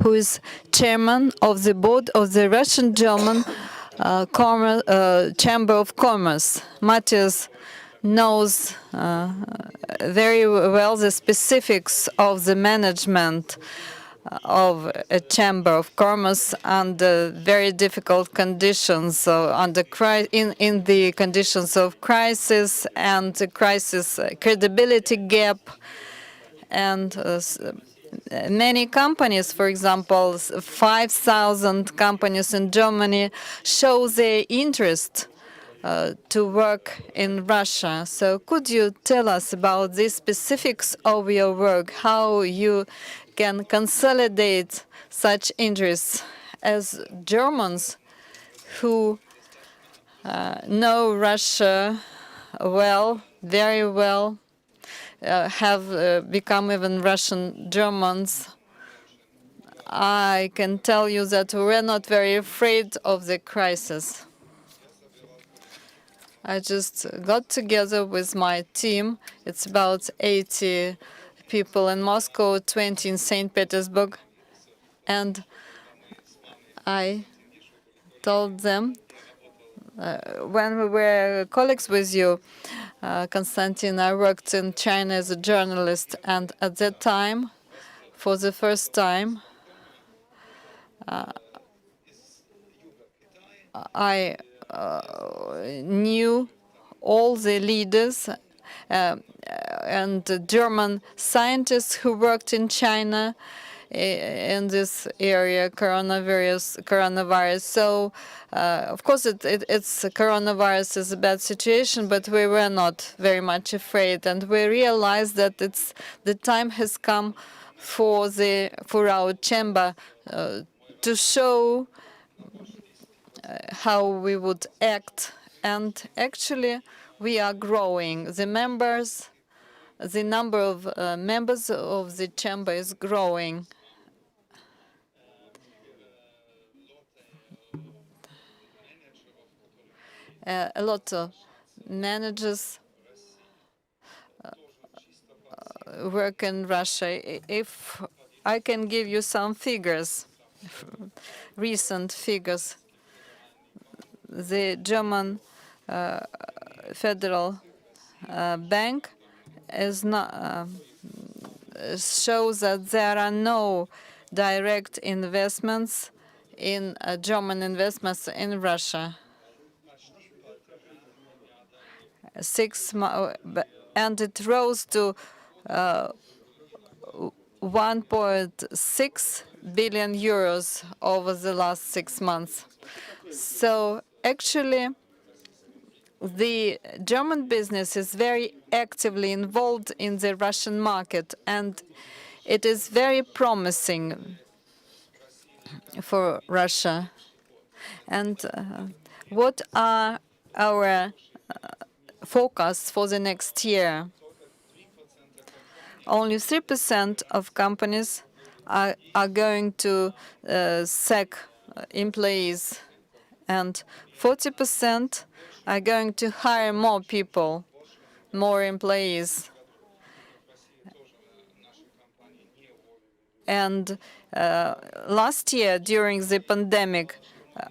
who is chairman of the board of the Russian-German Chamber of Commerce. Matthias knows very well the specifics of the management of a chamber of commerce under very difficult conditions, so in the conditions of crisis and the crisis credibility gap, and many companies, for example, 5,000 companies in Germany, show their interest to work in Russia. So could you tell us about the specifics of your work, how you can consolidate such interests as Germans who know Russia well, very well, have become even Russian Germans? I can tell you that we're not very afraid of the crisis. I just got together with my team. It's about 80 people in Moscow, 20 in St. Petersburg. And I told them, when we were colleagues with you, Konstantin, I worked in China as a journalist. And at that time, for the first time, I knew all the leaders and the German scientists who worked in China in this area, coronavirus. So, of course, it's coronavirus is a bad situation, but we were not very much afraid, and we realized that the time has come for our chamber to show how we would act, and actually we are growing. The number of members of the chamber is growing. A lot of managers work in Russia. If I can give you some figures, recent figures, the German Federal Bank is not shows that there are no direct investments in German investments in Russia. And it rose to 1.6 billion euros over the last 6 months. So actually, the German business is very actively involved in the Russian market, and it is very promising for Russia. And what are our forecasts for the next year? Only 3% of companies are going to sack employees, and 40% are going to hire more people, more employees. And last year, during the pandemic,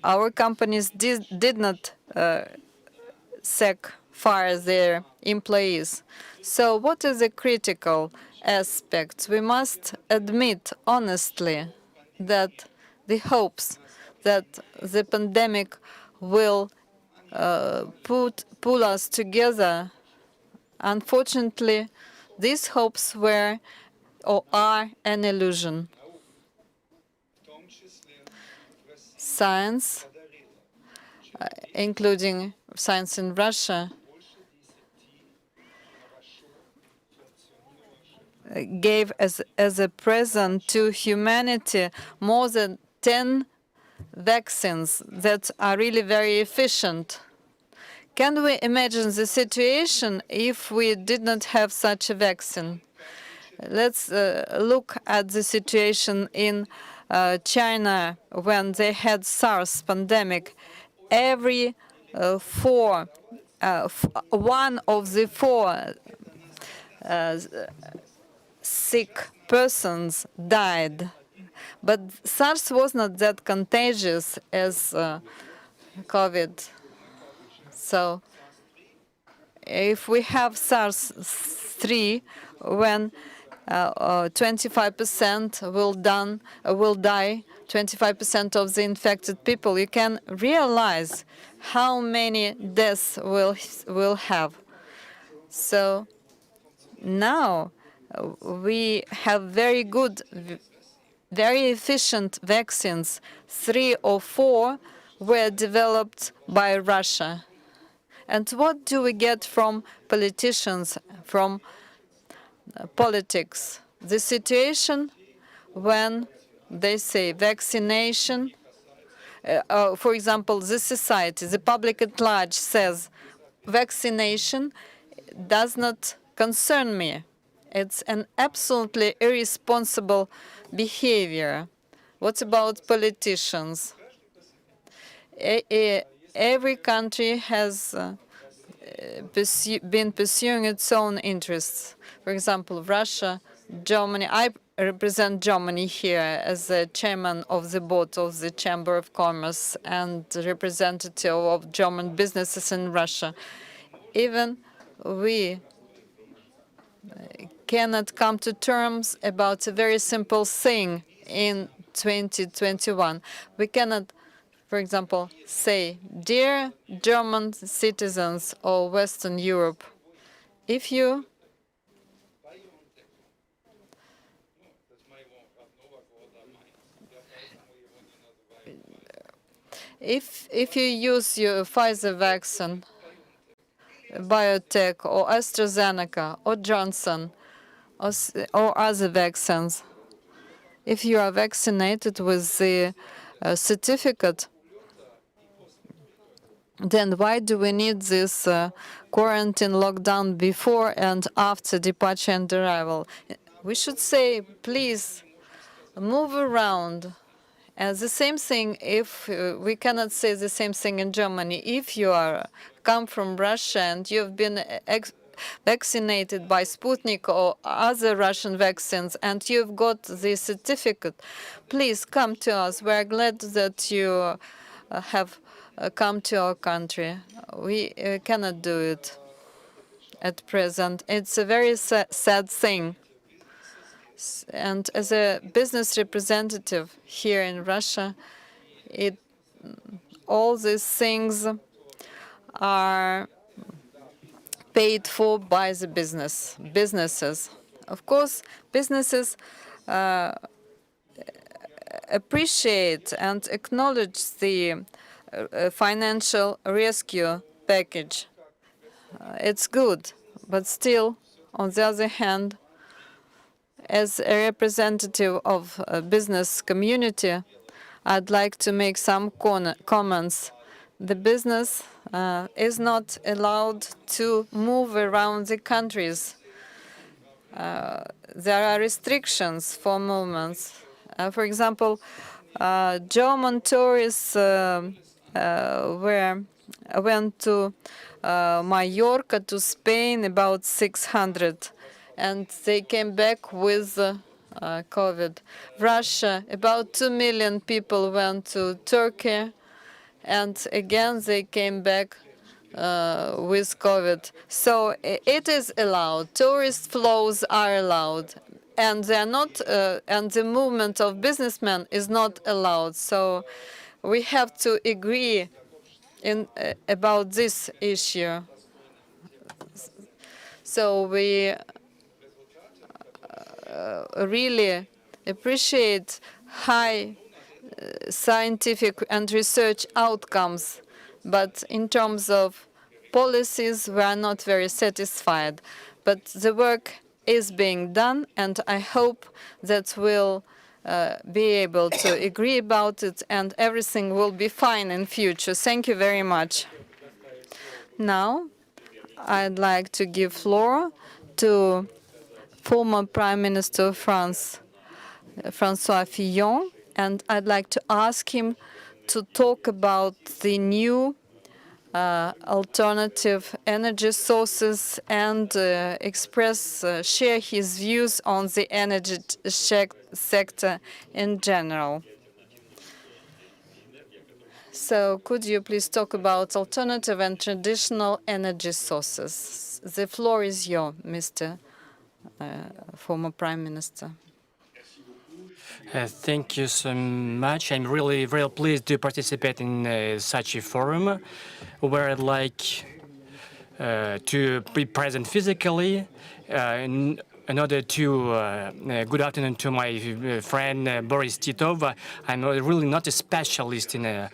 our companies did not fire their employees. So what is the critical aspect? We must admit honestly that the hopes that the pandemic will pull us together, unfortunately, these hopes were or are an illusion. Science, including science in Russia, gave as a present to humanity more than 10 vaccines that are really very efficient. Can we imagine the situation if we did not have such a vaccine? Let's look at the situation in China when they had SARS pandemic. One of the 4 sick persons died. But SARS was not that contagious as COVID. So if we have SARS-3, when 25% will die, 25% of the infected people, you can realize how many deaths we'll have. So now we have very good, very efficient vaccines. 3 or 4 were developed by Russia. And what do we get from politicians, from politics? The situation when they say vaccination, for example, the society, the public at large says vaccination does not concern me. It's an absolutely irresponsible behavior. What about politicians? Every country has been pursuing its own interests. For example, Russia, Germany. I represent Germany here as the chairman of the board of the Chamber of Commerce and representative of German businesses in Russia. Even we cannot come to terms about a very simple thing in 2021. We cannot For example, say, dear German citizens of Western Europe, if you use your Pfizer vaccine, biotech, or AstraZeneca, or Johnson, or other vaccines, if you are vaccinated with the certificate, then why do we need this quarantine lockdown before and after departure and arrival? We should say, please move around. And the same thing, if we cannot say the same thing in Germany, if you come from Russia and you've been vaccinated by Sputnik or other Russian vaccines and you've got the certificate, please come to us. We're glad that you have come to our country. We cannot do it at present. It's a very sad thing. And as a business representative here in Russia, all these things are paid for by the businesses. Of course, businesses appreciate and acknowledge the financial rescue package. It's good, but still, on the other hand, as a representative of a business community, I'd like to make some comments. The business is not allowed to move around the countries. There are restrictions for movements. For example, German tourists went to Mallorca, to Spain, about 600. And they came back with COVID. Russia, about 2 million people went to Turkey, and again they came back with COVID. So it is allowed. Tourist flows are allowed, and they are not. And the movement of businessmen is not allowed. So we have to agree about this issue. So we really appreciate high scientific and research outcomes, but in terms of policies, we are not very satisfied. But the work is being done, and I hope that we'll be able to agree about it, and everything will be fine in future. Thank you very much. Now, I'd like to give floor to former Prime Minister of France, François Fillon, and I'd like to ask him to talk about the new alternative energy sources and share his views on the energy sector in general. So could you please talk about alternative and traditional energy sources? The floor is yours, Mr. Former Prime Minister. Thank you so much. I'm really very pleased to participate in such a forum where I'd like to be present physically in order to good afternoon to my friend Boris Titov. I'm really not a specialist in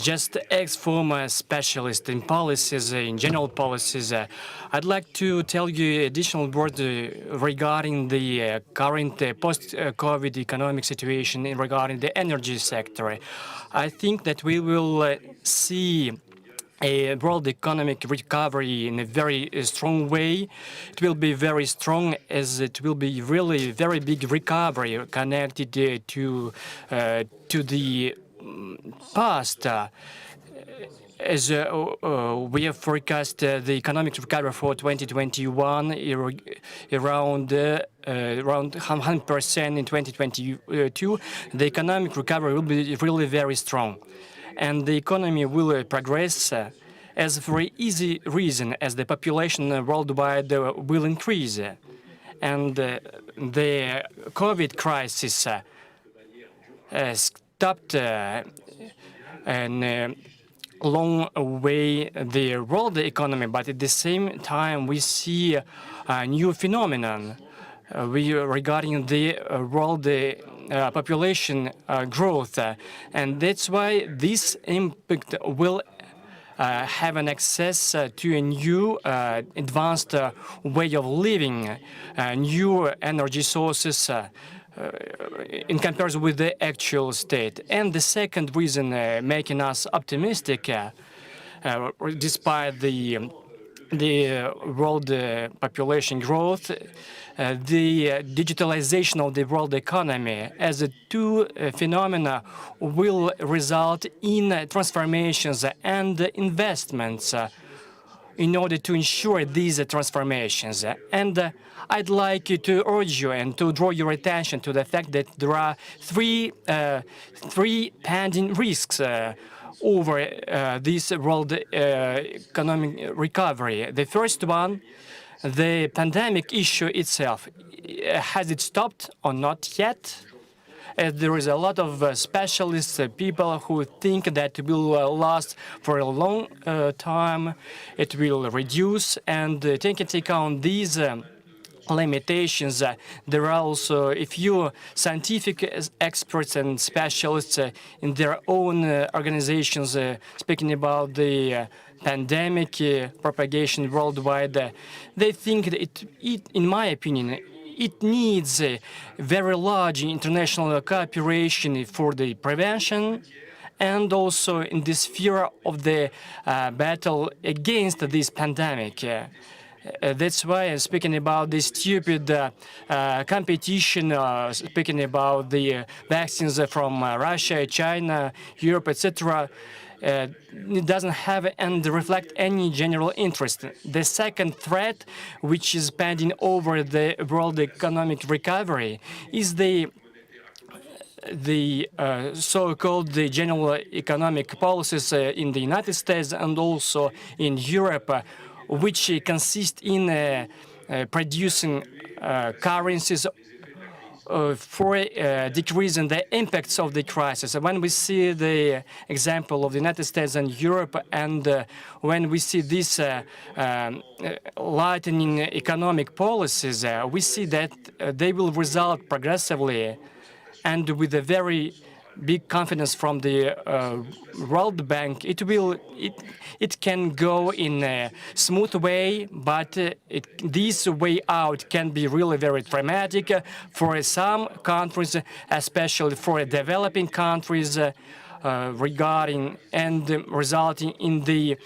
just ex-former specialist in policies, in general policies. I'd like to tell you additional word regarding the current post-COVID economic situation regarding the energy sector. I think that we will see a world economic recovery in a very strong way. It will be very strong, as it will be really very big recovery connected to the past. As we have forecast the economic recovery for 2021 around 100% in 2022, the economic recovery will be really very strong. And the economy will progress as for an easy reason, as the population worldwide will increase. And the COVID crisis stopped and long way the world economy, but at the same time we see a new phenomenon regarding the world population growth, and that's why this impact will have an access to a new advanced way of living, new energy sources in comparison with the actual state. And the second reason making us optimistic, despite the world population growth, the digitalization of the world economy as a two phenomena will result in transformations and investments in order to ensure these transformations. And I'd like to urge you and to draw your attention to the fact that there are three pending risks over this world economic recovery. The first one, the pandemic issue itself. Has it stopped or not yet? There is a lot of specialists, people who think that it will last for a long time, it will reduce, and taking into account these limitations, there are also a few scientific experts and specialists in their own organizations speaking about the pandemic propagation worldwide. They think that in my opinion, it needs very large international cooperation for the prevention and also in the sphere of the battle against this pandemic. That's why I'm speaking about this stupid competition, speaking about the vaccines from Russia, China, Europe, etc. It doesn't have and reflect any general interest. The second threat, which is pending over the world economic recovery, is the so-called the general economic policies in the United States and also in Europe, which consist in producing currencies for decreasing the impacts of the crisis. When we see the example of the United States and Europe, and when we see this lightening economic policies, we see that they will result progressively and with a very big confidence from the World Bank. It can go in a smooth way, but this way out can be really very dramatic for some countries, especially for developing countries, regarding and resulting in the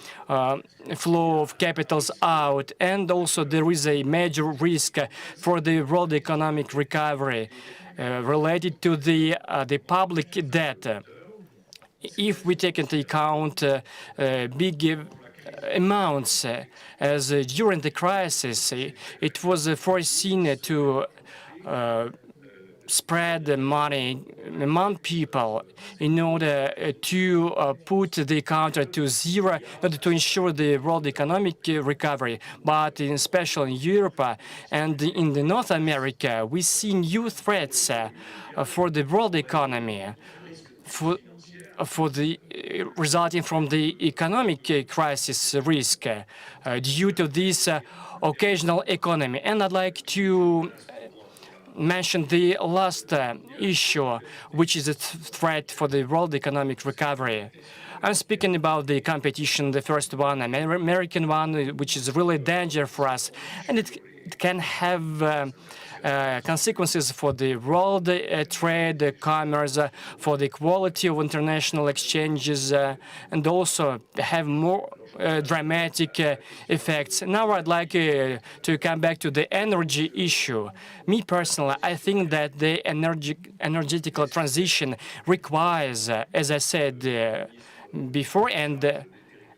flow of capitals out. And also there is a major risk for the world economic recovery related to the public debt. If we take into account big amounts, as during the crisis, it was foreseen to spread the money among people in order to put the counter to zero, in order to ensure the world economic recovery. But especially in Europe and in the North America, we see new threats for the world economy, for the resulting from the economic crisis risk due to this occasional economy. And I'd like to mention the last issue, which is a threat for the world economic recovery. I'm speaking about the competition, the first one, American one, which is really a danger for us, and it can have consequences for the world trade, commerce, for the quality of international exchanges, and also have more dramatic effects. Now I'd like to come back to the energy issue. Me personally, I think that the energetical transition requires, as I said before,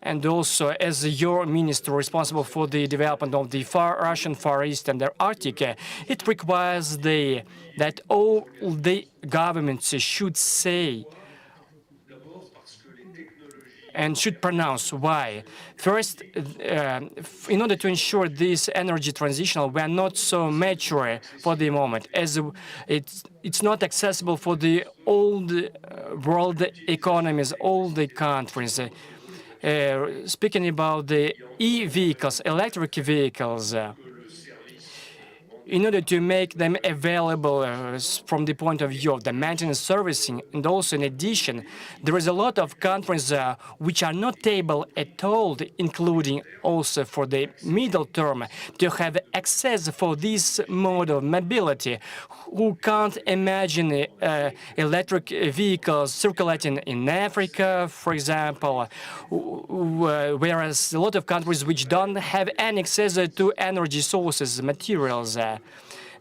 and also as your minister responsible for the development of the Russian Far East and the Arctic, it requires that all the governments should say and should pronounce why. First, in order to ensure this energy transition, we are not so mature for the moment, as it's not accessible for the old world economies, all the countries. Speaking about the e-vehicles, electric vehicles, in order to make them available from the point of view of the maintenance servicing, and also in addition, there is a lot of countries which are not able at all, including also for the middle term, to have access for this mode of mobility, who can't imagine electric vehicles circulating in Africa, for example, whereas a lot of countries which don't have any access to energy sources, materials.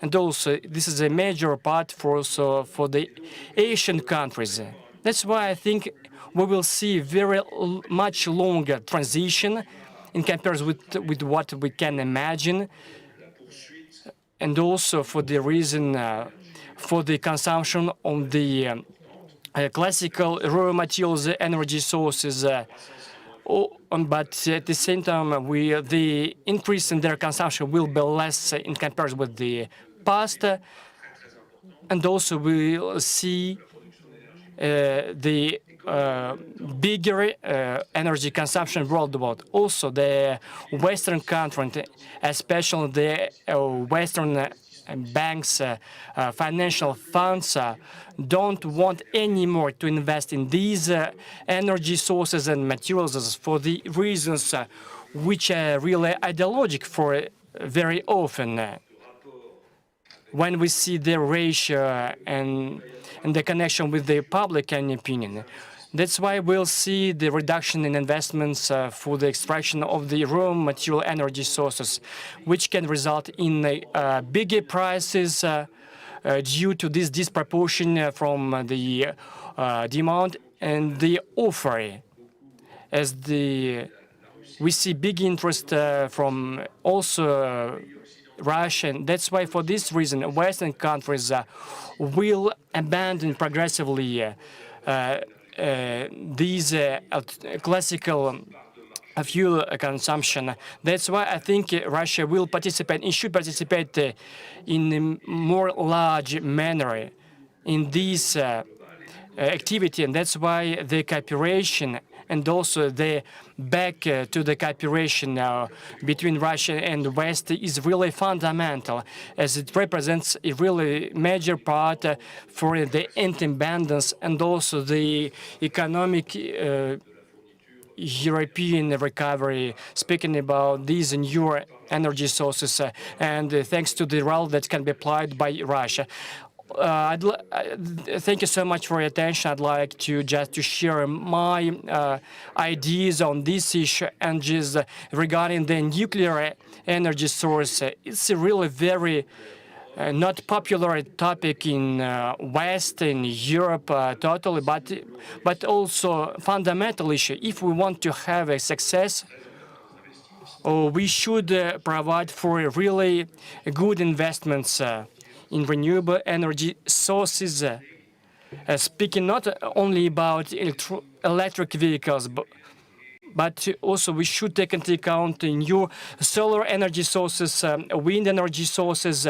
And also, this is a major part for the Asian countries. That's why I think we will see very much longer transition in comparison with what we can imagine, and also for the reason for the consumption of the classical raw materials, energy sources. But at the same time, the increase in their consumption will be less in comparison with the past, and also we will see the bigger energy consumption worldwide. Also, the Western countries, especially the Western banks, financial funds, don't want anymore to invest in these energy sources and materials for the reasons which are really ideological for very often. When we see the ratio and the connection with the public opinion. That's why we'll see the reduction in investments for the extraction of the raw material energy sources, which can result in bigger prices due to this disproportion from the demand and the offer. As we see big interest from also Russia. That's why, for this reason, Western countries will abandon progressively these classical fuel consumption. That's why I think Russia will participate and should participate in a more large manner in this activity, and that's why the cooperation and also the back to the cooperation between Russia and the West is really fundamental, as it represents a really major part for the independence and also the economic European recovery, speaking about these new energy sources, and thanks to the role that can be applied by Russia. Thank you so much for your attention. I'd like to just share my ideas on this issue, and just regarding the nuclear energy source. It's a really very not popular topic in West, in Europe totally, but also fundamental issue. If we want to have a success, we should provide for really good investments in renewable energy sources, speaking not only about electric vehicles, but also we should take into account new solar energy sources, wind energy sources,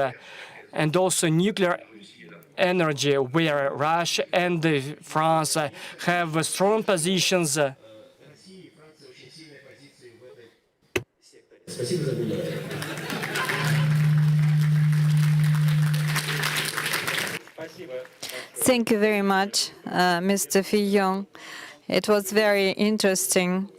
and also nuclear energy, where Russia and France have strong positions. Thank you very much, Mr. Fillon. It was very interesting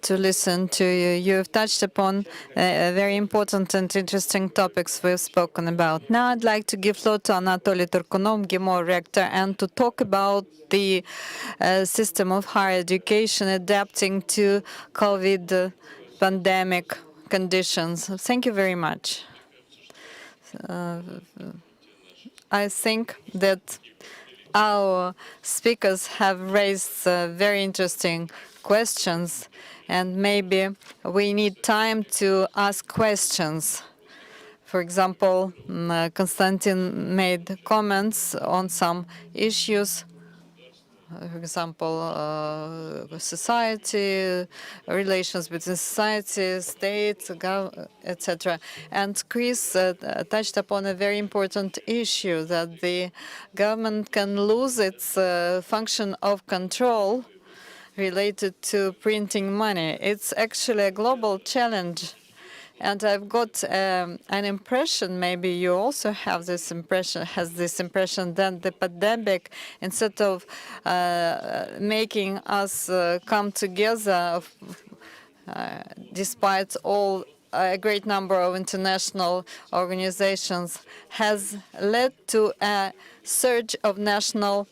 to listen to you. You have touched upon very important and interesting topics we've spoken about. Now I'd like to give floor to Anatoly Turkunov, GMO rector, and to talk about the system of higher education adapting to COVID pandemic conditions. Thank you very much. I think that our speakers have raised very interesting questions, and maybe we need time to ask questions. For example, Konstantin made comments on some issues for example, society, relations between society, state, etc. And Chris touched upon a very important issue, that the government can lose its function of control related to printing money. It's actually a global challenge. And I've got an impression, maybe you also have this impression, that the pandemic, instead of making us come together, despite all a great number of international organizations, has led to a surge of national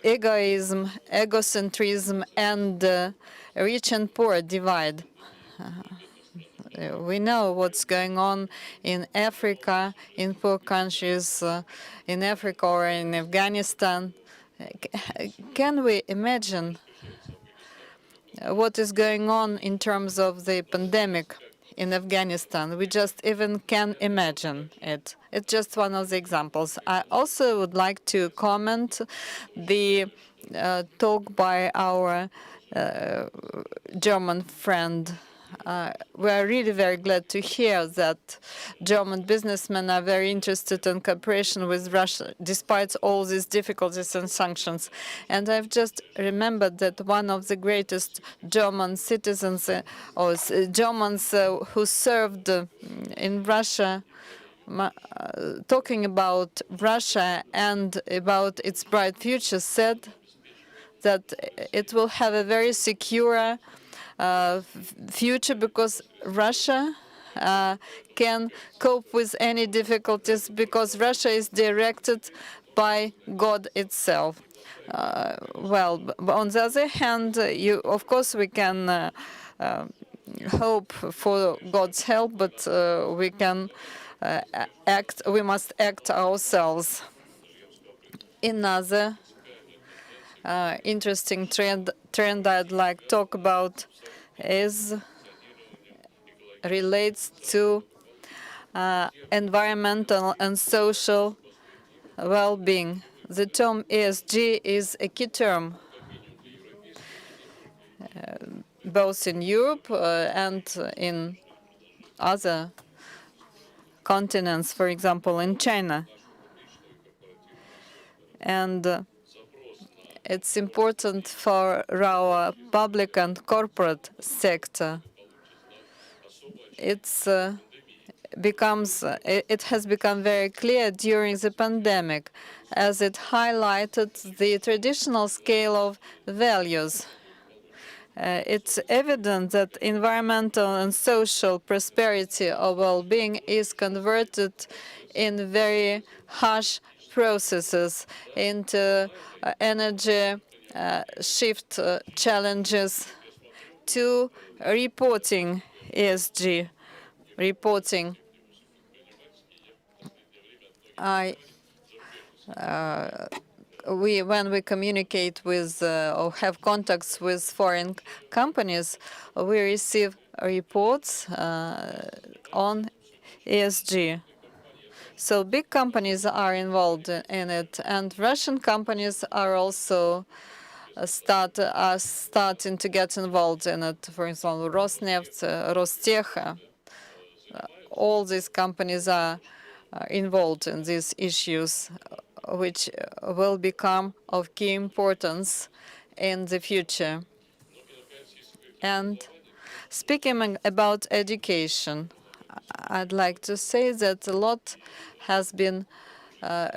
egoism, egocentrism, and rich and poor divide. We know what's going on in Africa, in poor countries, in Africa or in Afghanistan. Can we imagine what is going on in terms of the pandemic in Afghanistan? We just even can imagine it. It's just one of the examples. I also would like to comment the talk by our German friend. We are really very glad to hear that German businessmen are very interested in cooperation with Russia, despite all these difficulties and sanctions. And I've just remembered that one of the greatest German citizens, or Germans who served in Russia, talking about Russia and about its bright future, said that it will have a very secure future because Russia can cope with any difficulties because Russia is directed by God itself. Well, on the other hand, of course, we can hope for God's help, but we can act. We must act ourselves. Another interesting trend I'd like to talk about relates to environmental and social well-being. The term ESG is a key term, both in Europe and in other continents, for example, in China. And it's important for our public and corporate sector. It has become very clear during the pandemic, as it highlighted the traditional scale of values. It's evident that environmental and social prosperity or well-being is converted in very harsh processes into energy shift challenges to reporting ESG reporting. When we communicate with or have contacts with foreign companies, we receive reports on ESG. So big companies are involved in it, and Russian companies are also starting to get involved in it. For example, Rosneft, Rostech, all these companies are involved in these issues, which will become of key importance in the future. And speaking about education, I'd like to say that a lot has been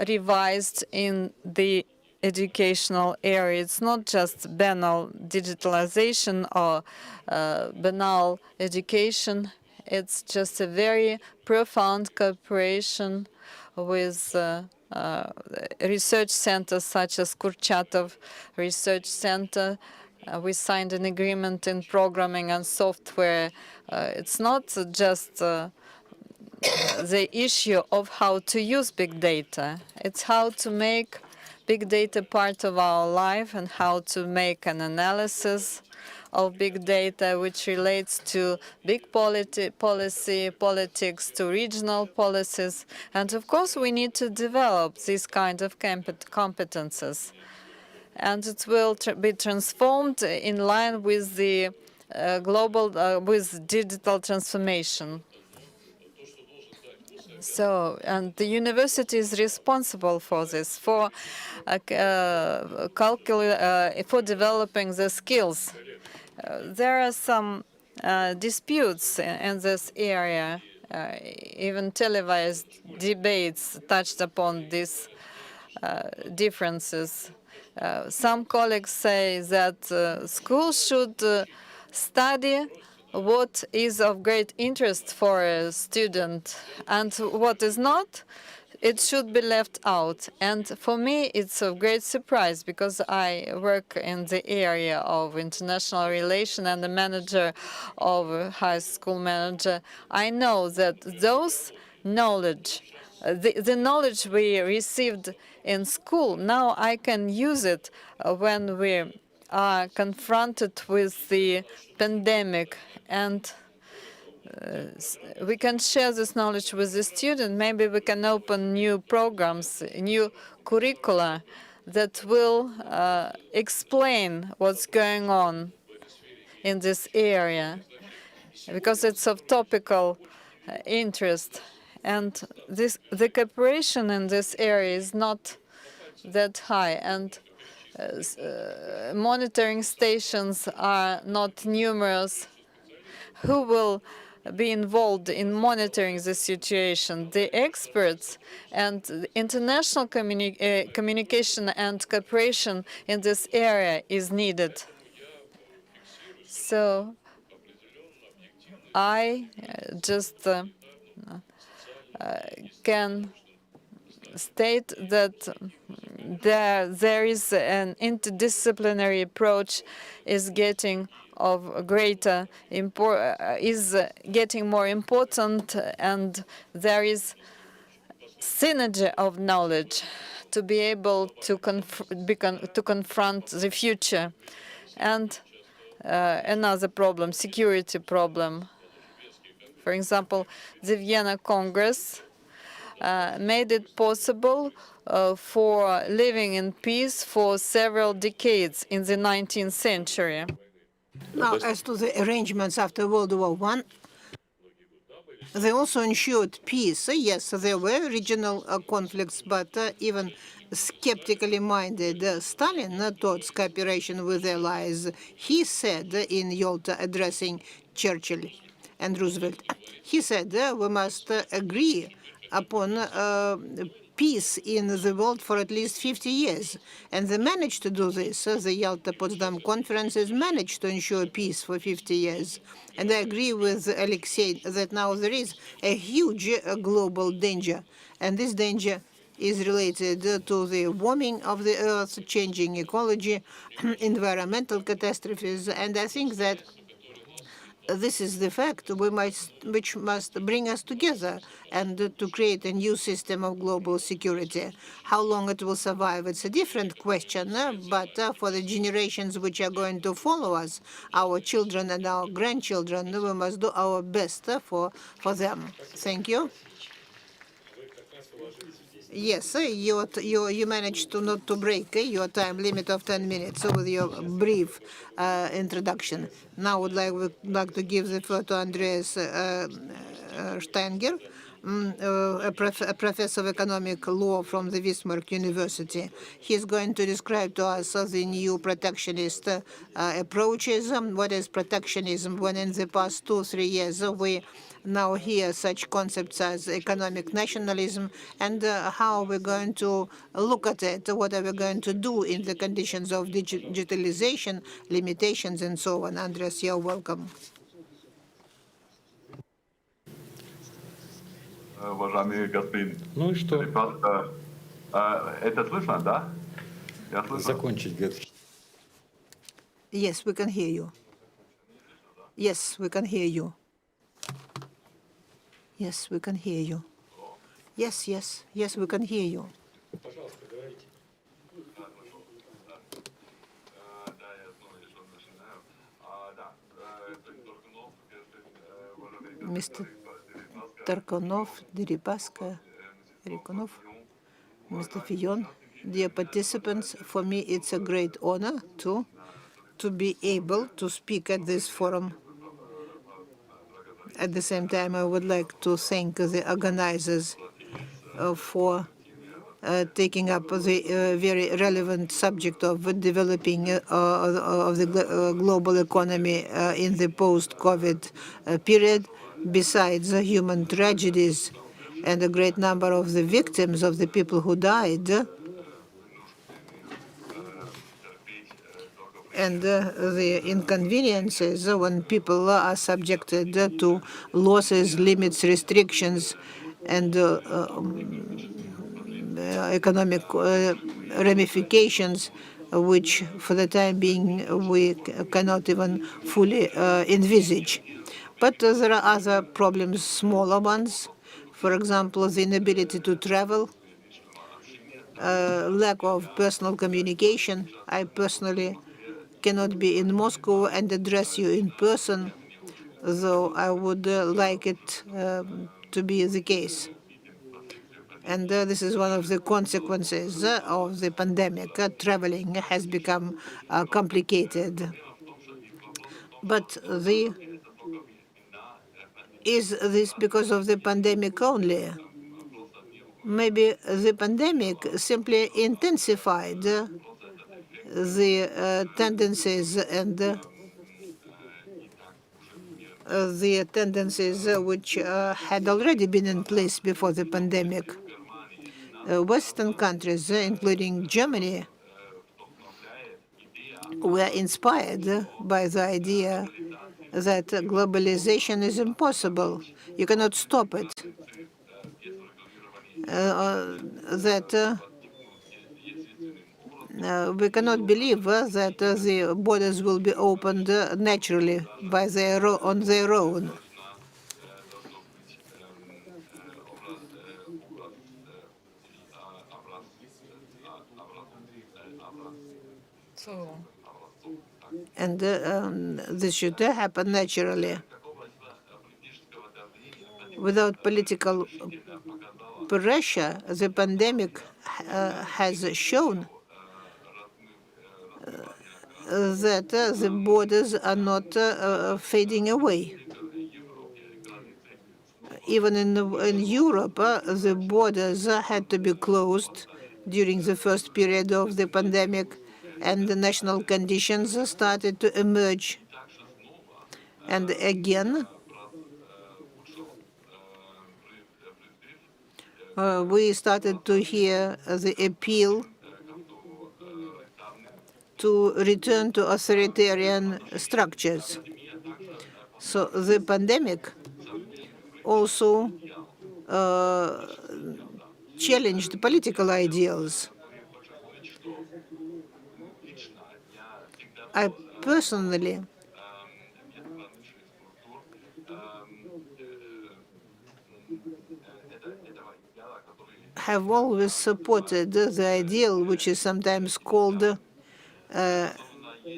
revised in the educational area. It's not just banal digitalization or banal education. It's just a very profound cooperation with research centers such as Kurchatov Research Center. We signed an agreement in programming and software. It's not just the issue of how to use big data. It's how to make big data part of our life and how to make an analysis of big data, which relates to big politics, to regional policies. And of course, we need to develop these kind of competences. and it will be transformed in line with the with digital transformation. So, and the university is responsible for this, for for developing the skills. There are some disputes in this area. Even televised debates touched upon these differences. Some colleagues say that schools should study what is of great interest for a student, and what is not, it should be left out. And for me, it's a great surprise, because I work in the area of international relation and the manager of a high school manager. I know that those knowledge, the knowledge we received in school, now I can use it when we are confronted with the pandemic, and we can share this knowledge with the student. Maybe we can open new programs, new curricula that will explain what's going on in this area, because it's of topical interest. And the cooperation in this area is not that high, and monitoring stations are not numerous. Who will be involved in monitoring the situation? The experts, and international communication and cooperation in this area is needed. So I just can state that there is an interdisciplinary approach is getting of greater is getting more important, and there is synergy of knowledge to be able to confront the future. And another problem, security problem. For example, the Vienna Congress made it possible for living in peace for several decades in the 19th century. Now, as to the arrangements after World War I, they also ensured peace. Yes, there were regional conflicts, but even skeptically minded Stalin towards cooperation with allies. He said in Yalta, addressing Churchill and Roosevelt, he said we must agree upon peace in the world for at least 50 years. And they managed to do this. The Yalta-Potsdam conferences managed to ensure peace for 50 years. And I agree with Alexei that now there is a huge global danger. And this danger is related to the warming of the Earth, changing ecology, environmental catastrophes. And I think that this is the fact which must bring us together and to create a new system of global security. How long it will survive, it's a different question, but for the generations which are going to follow us, our children and our grandchildren, we must do our best for them. Thank you. Yes, you managed to not to break your time limit of 10 minutes with your brief introduction. Now I would like to give the floor to Andreas Steinger, a professor of economic law from the Bismarck University. He's going to describe to us the new protectionist approaches. What is protectionism? When in the past 2-3 years we now hear such concepts as economic nationalism, and how we're going to look at it, what are we going to do in the conditions of digitalization, limitations, and so on. Andreas, you're welcome. Уважаемый господин Ну и что? Это слышно, да? Я слышу. Закончить, говорит. Yes, we can hear you. Yes, we can hear you. Yes, we can hear you. Yes, we can hear you. Mr. Tarkonov, Deripaska, Rikonov, Mr. Fillon, Dear participants, for me it's a great honor to be able to speak at this forum. At the same time, I would like to thank the organizers for taking up the very relevant subject of developing of the global economy in the post-COVID period. Besides the human tragedies and a great number of the victims of the people who died, and the inconveniences when people are subjected to losses, limits, restrictions, and economic ramifications, which for the time being we cannot even fully envisage. But there are other problems, smaller ones. For example, the inability to travel, lack of personal communication. I personally cannot be in Moscow and address you in person, though I would like it to be the case. And this is one of the consequences of the pandemic. Traveling has become complicated. But is this because of the pandemic only? Maybe the pandemic simply intensified the tendencies and the tendencies which had already been in place before the pandemic. Western countries, including Germany, were inspired by the idea that globalization is impossible. You cannot stop it. That we cannot believe that the borders will be opened naturally on their own. And this should happen naturally. Without political pressure, the pandemic has shown that the borders are not fading away. Even in Europe, the borders had to be closed during the first period of the pandemic, and the national conditions started to emerge. And again, we started to hear the appeal to return to authoritarian structures. So the pandemic also challenged political ideals. I personally have always supported the ideal which is sometimes called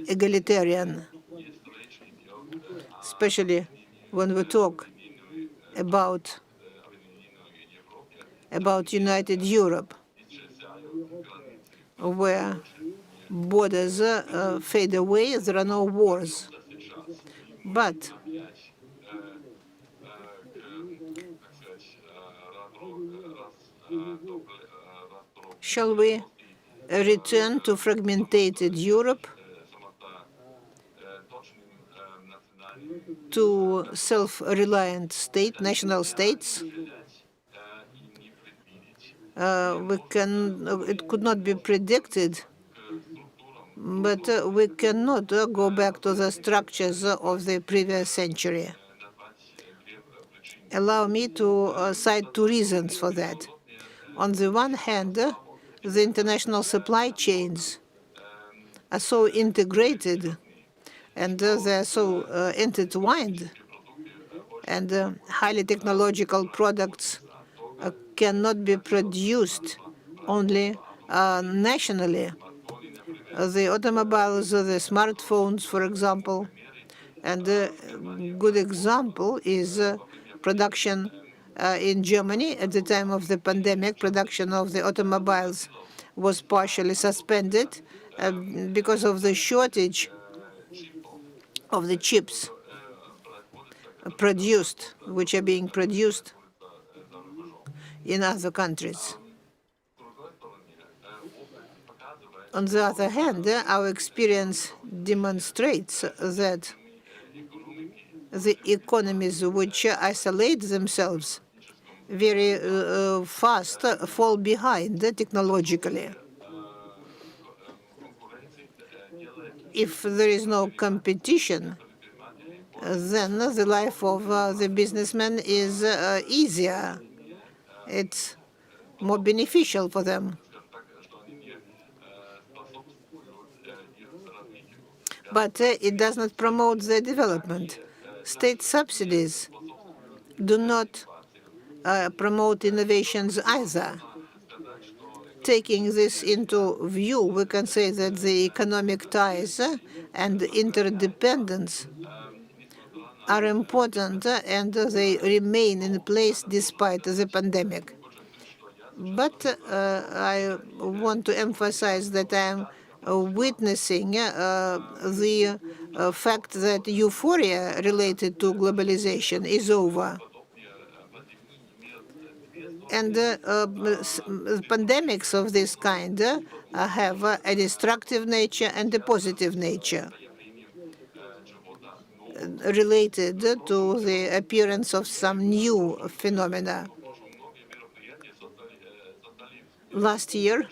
egalitarian, especially when we talk about United Europe, where borders fade away, there are no wars. But shall we return to fragmented Europe, to self-reliant national states? It could not be predicted, but we cannot go back to the structures of the previous century. Allow me to cite two reasons for that. On the one hand, the international supply chains are so integrated and they're so intertwined, and highly technological products cannot be produced only nationally. The automobiles, the smartphones, for example, and a good example is production in Germany at the time of the pandemic. Production of the automobiles was partially suspended because of the shortage of the chips which are being produced in other countries. On the other hand, our experience demonstrates that the economies which isolate themselves very fast fall behind technologically. If there is no competition, then the life of the businessman is easier. It's more beneficial for them. But it does not promote the development. State subsidies do not promote innovations either. Taking this into view, we can say that the economic ties and interdependence are important and they remain in place despite the pandemic. But I want to emphasize that I am witnessing the fact that euphoria related to globalization is over. And pandemics of this kind have a destructive nature and a positive nature related to the appearance of some new phenomena. Last year,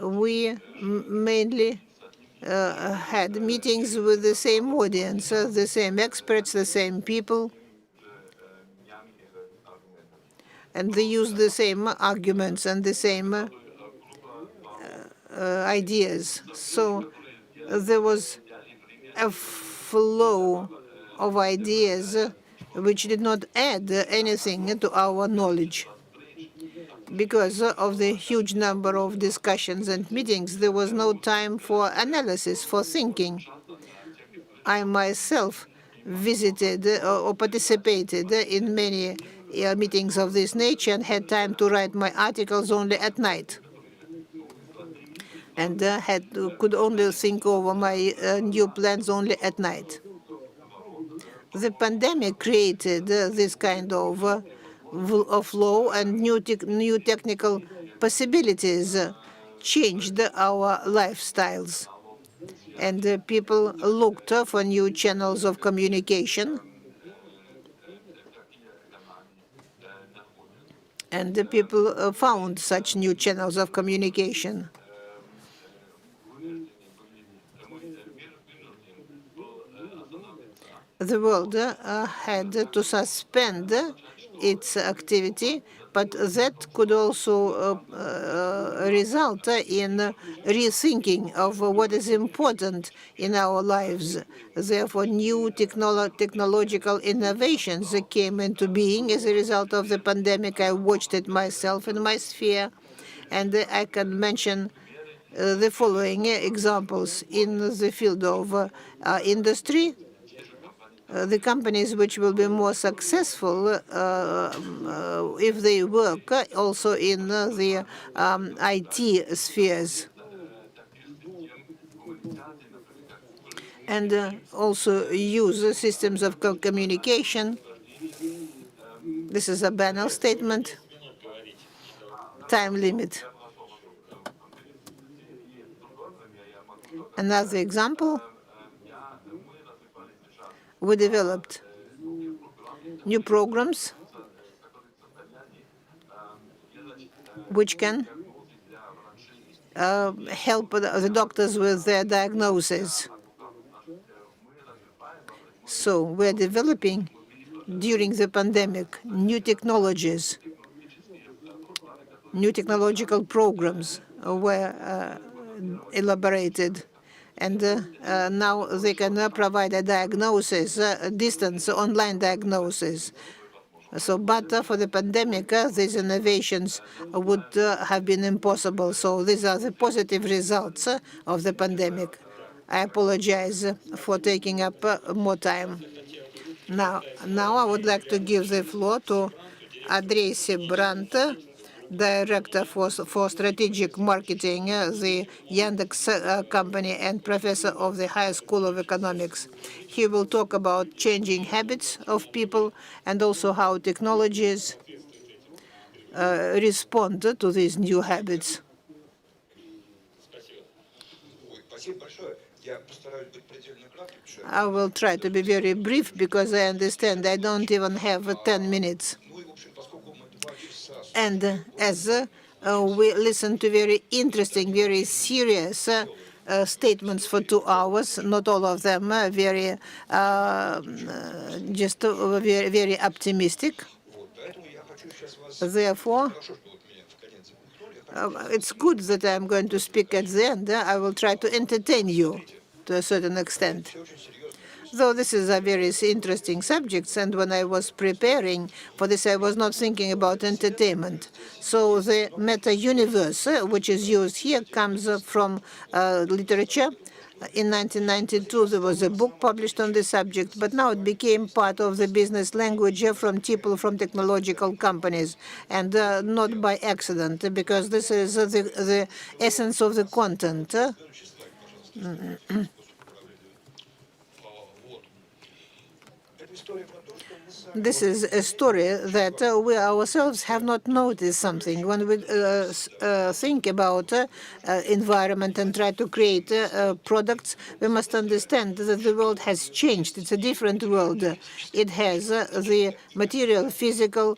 we mainly had meetings with the same audience, the same experts, the same people, and they used the same arguments and the same ideas. So there was a flow of ideas which did not add anything to our knowledge. Because of the huge number of discussions and meetings, there was no time for analysis, for thinking. I myself visited or participated in many meetings of this nature and had time to write my articles only at night. And could only think over my new plans only at night. The pandemic created this kind of flow, and new technical possibilities changed our lifestyles. And people looked for new channels of communication. And the people found such new channels of communication. The world had to suspend its activity, but that could also result in rethinking of what is important in our lives. Therefore, new technological innovations came into being as a result of the pandemic. I watched it myself in my sphere, and I can mention the following examples in the field of industry. The companies which will be more successful if they work also in the IT spheres. And also use systems of communication. This is a banal statement. Time limit. Another example. We developed new programs which can help the doctors with their diagnosis. So we're developing, during the pandemic, new technologies, new technological programs were elaborated. And now they can provide a diagnosis, distance, online diagnosis. So, but for the pandemic, these innovations would have been impossible. So these are the positive results of the pandemic. I apologize for taking up more time. Now I would like to give the floor to Andrei Brandt, Director for Strategic Marketing, the Yandex company, and professor of the High School of Economics. He will talk about changing habits of people and also how technologies respond to these new habits. I will try to be very brief because I understand I don't even have 10 minutes. And as we listen to very interesting, very serious statements for 2 hours, not all of them very, very optimistic. Therefore, it's good that I'm going to speak at the end. I will try to entertain you to a certain extent. Though this is a very interesting subject, and when I was preparing for this, I was not thinking about entertainment. So the meta-universe, which is used here, comes from literature. In 1992, there was a book published on this subject, but now it became part of the business language from people from technological companies, and not by accident, because this is the essence of the content. This is a story that we ourselves have not noticed something. When we think about environment and try to create products, we must understand that the world has changed. It's a different world. It has the material, physical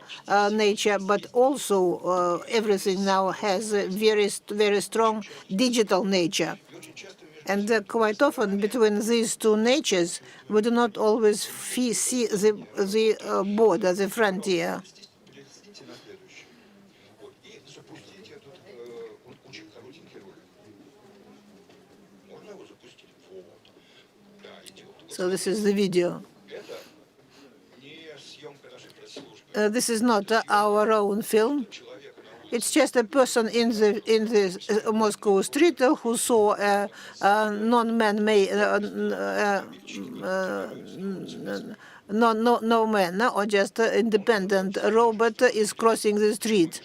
nature, but also everything now has a very strong digital nature. And quite often, between these two natures, we do not always see the border, the frontier. So this is the video. This is not our own film. It's just a person in the Moscow street who saw a non-man-made, no man, or just independent robot is crossing the street.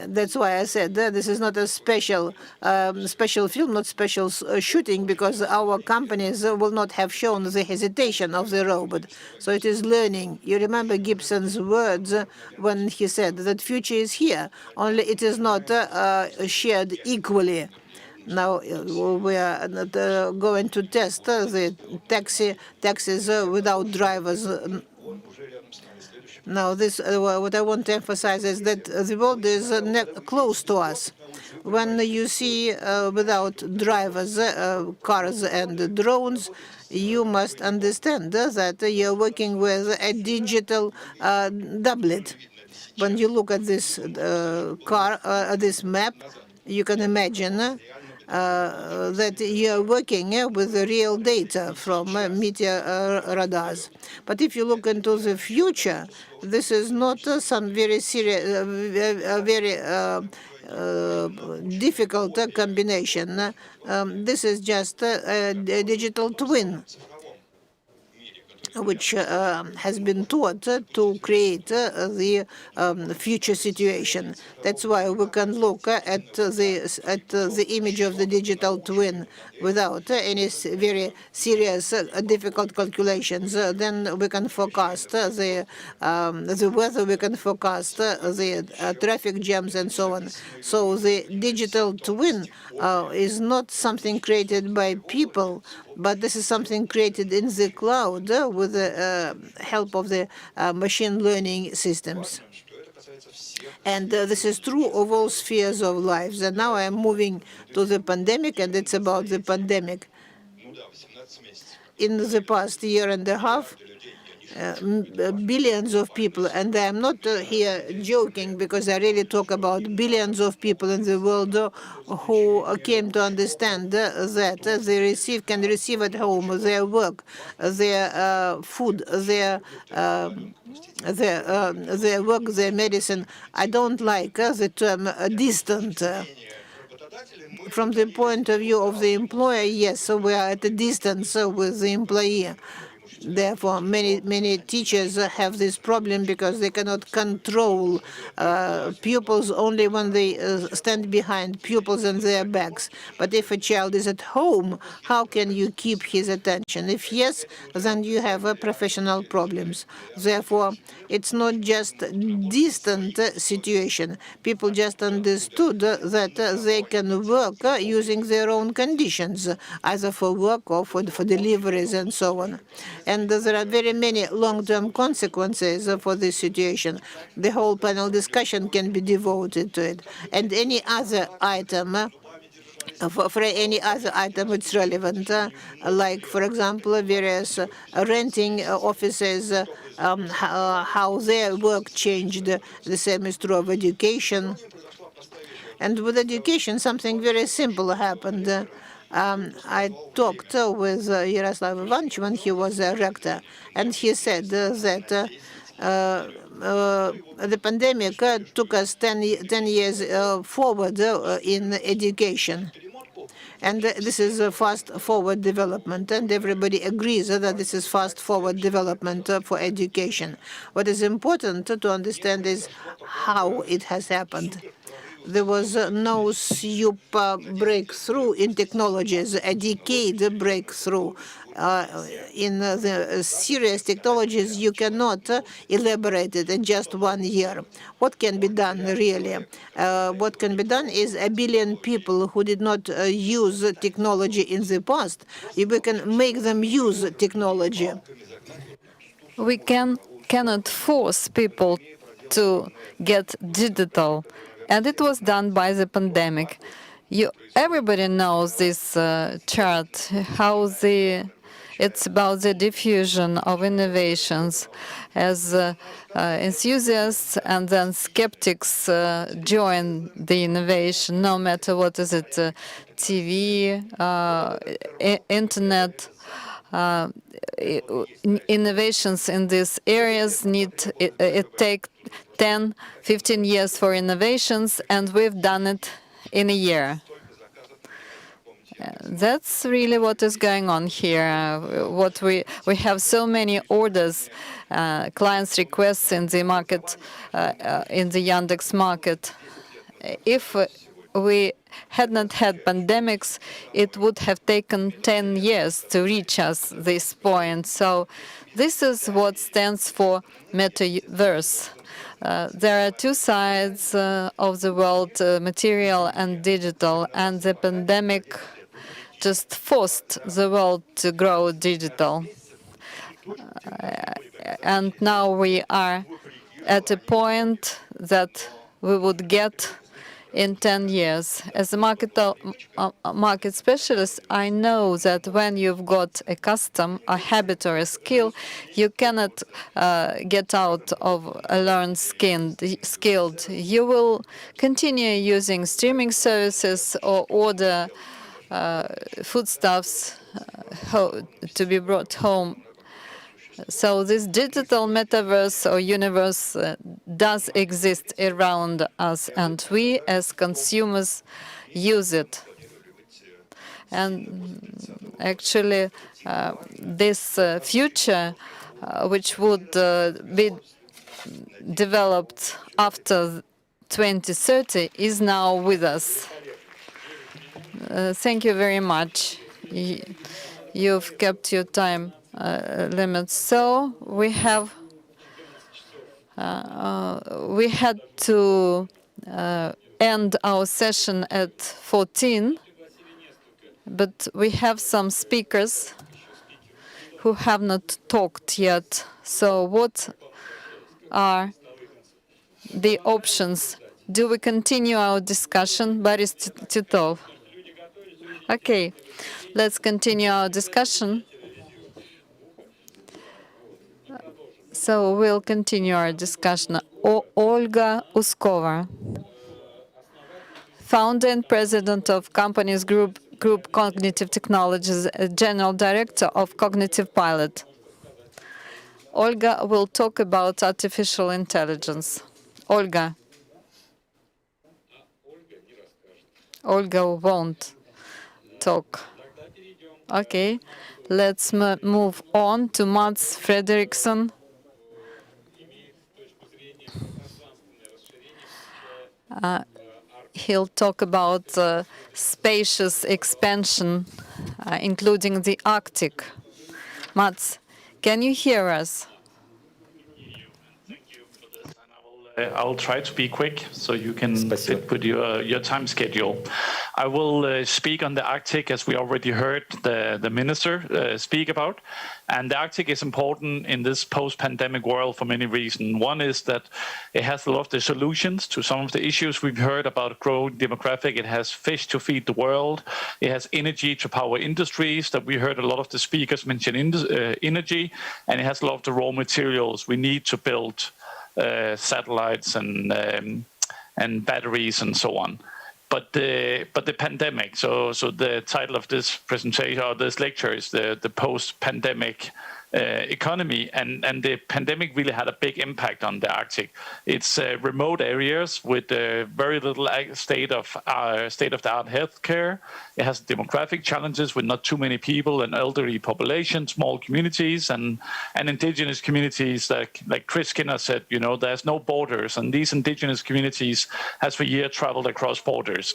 That's why I said this is not a special film, not special shooting, because our companies will not have shown the hesitation of the robot. So it is learning. You remember Gibson's words when he said that future is here, only it is not shared equally. Now we are going to test the taxis without drivers. Now, what I want to emphasize is that the world is close to us. When you see without drivers, cars and drones, you must understand that you're working with a digital doublet. When you look at this this map, you can imagine that you're working with the real data from meteor radars. But if you look into the future, this is not some very serious, very difficult combination. This is just a digital twin, which has been taught to create the future situation. That's why we can look at the image of the digital twin without any very serious, difficult calculations. Then we can forecast the weather, we can forecast the traffic jams, and so on. So the digital twin is not something created by people, but this is something created in the cloud with the help of the machine learning systems. And this is true of all spheres of lives. And now I'm moving to the pandemic, and it's about the pandemic. In the past year and a half, billions of people, and I'm not here joking, because I really talk about billions of people in the world who came to understand that they can receive at home their work, their food, their work, their medicine. I don't like the term distant. From the point of view of the employer, yes, so we are at a distance with the employee. Therefore, many teachers have this problem because they cannot control pupils only when they stand behind pupils and their backs. But if a child is at home, how can you keep his attention? If yes, then you have professional problems. Therefore, it's not just distant situation. People just understood that they can work using their own conditions, either for work or for deliveries and so on. And there are very many long-term consequences for this situation. The whole panel discussion can be devoted to it. And any other item, for any other item it's relevant, like, for example, various renting offices, how their work changed. The same is true of education. And with education, something very simple happened. I talked with Yaroslav Ivanovich when he was a rector, and he said that the pandemic took us 10 years forward in education. And this is a fast-forward development, and everybody agrees that this is fast-forward development for education. What is important to understand is how it has happened. There was no super breakthrough in technologies, a decade breakthrough. In the serious technologies, you cannot elaborate it in just 1 year. What can be done, really? What can be done is 1 billion people who did not use technology in the past, we can make them use technology. We cannot force people to get digital, and it was done by the pandemic. Everybody knows this chart, how it's about the diffusion of innovations as enthusiasts and then skeptics join the innovation, no matter what is it, TV, internet. Innovations in these areas it take 10, 15 years for innovations, and we've done it in a year. That's really what is going on here. What we have so many orders, clients' requests in the market, in the Yandex market. If we had not had pandemics, it would have taken 10 years to reach us this point. So this is what stands for metaverse. There are two sides of the world, material and digital, and the pandemic just forced the world to grow digital. And now we are at a point that we would get in 10 years. As a market specialist, I know that when you've got a custom, a habit, or a skill, you cannot get out of a learned skilled. You will continue using streaming services or order foodstuffs to be brought home. So this digital metaverse or universe does exist around us, and we as consumers use it. And actually, this future, which would be developed after 2030, is now with us. Thank you very much. You've kept your time limits. So we had to end our session at 14, but we have some speakers who have not talked yet. So what are the options? Do we continue our discussion? Boris Titov. Okay, let's continue our discussion. So we'll continue our discussion. Olga Uskova, founder and president of Companies Group Cognitive Technologies, general director of Cognitive Pilot. Olga will talk about artificial intelligence. Olga. Olga won't talk. Okay, Let's move on to Mats Fredriksson. He'll talk about spacious expansion, including the Arctic. Mats, can you hear us? I'll try to be quick so you can fit with your time schedule. I will speak on the Arctic, as we already heard the minister speak about. And the Arctic is important in this post-pandemic world for many reasons. One is that it has a lot of the solutions to some of the issues we've heard about growing demographic. It has fish to feed the world. It has energy to power industries that we heard a lot of the speakers mention energy. And it has a lot of the raw materials we need to build satellites and batteries and so on. But the pandemic. So the title of this presentation or this lecture is the post-pandemic economy, and the pandemic really had a big impact on the Arctic. It's remote areas with very little state-of-the-art healthcare. It has demographic challenges with not too many people, an elderly population, small communities, and indigenous communities. Like Chris Skinner said, there's no borders, and these indigenous communities has for years traveled across borders.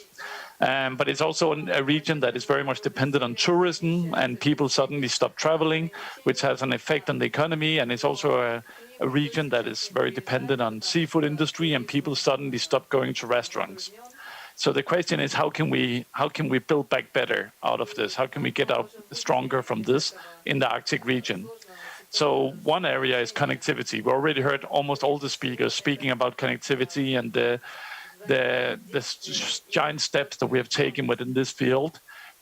But it's also a region that is very much dependent on tourism, and people suddenly stop traveling, which has an effect on the economy. And it's also a region that is very dependent on seafood industry, and people suddenly stop going to restaurants. So the question is, how can we build back better out of this? How can we get out stronger from this in the Arctic region? So one area is connectivity. We already heard almost all the speakers speaking about connectivity and the giant steps that we have taken within this field,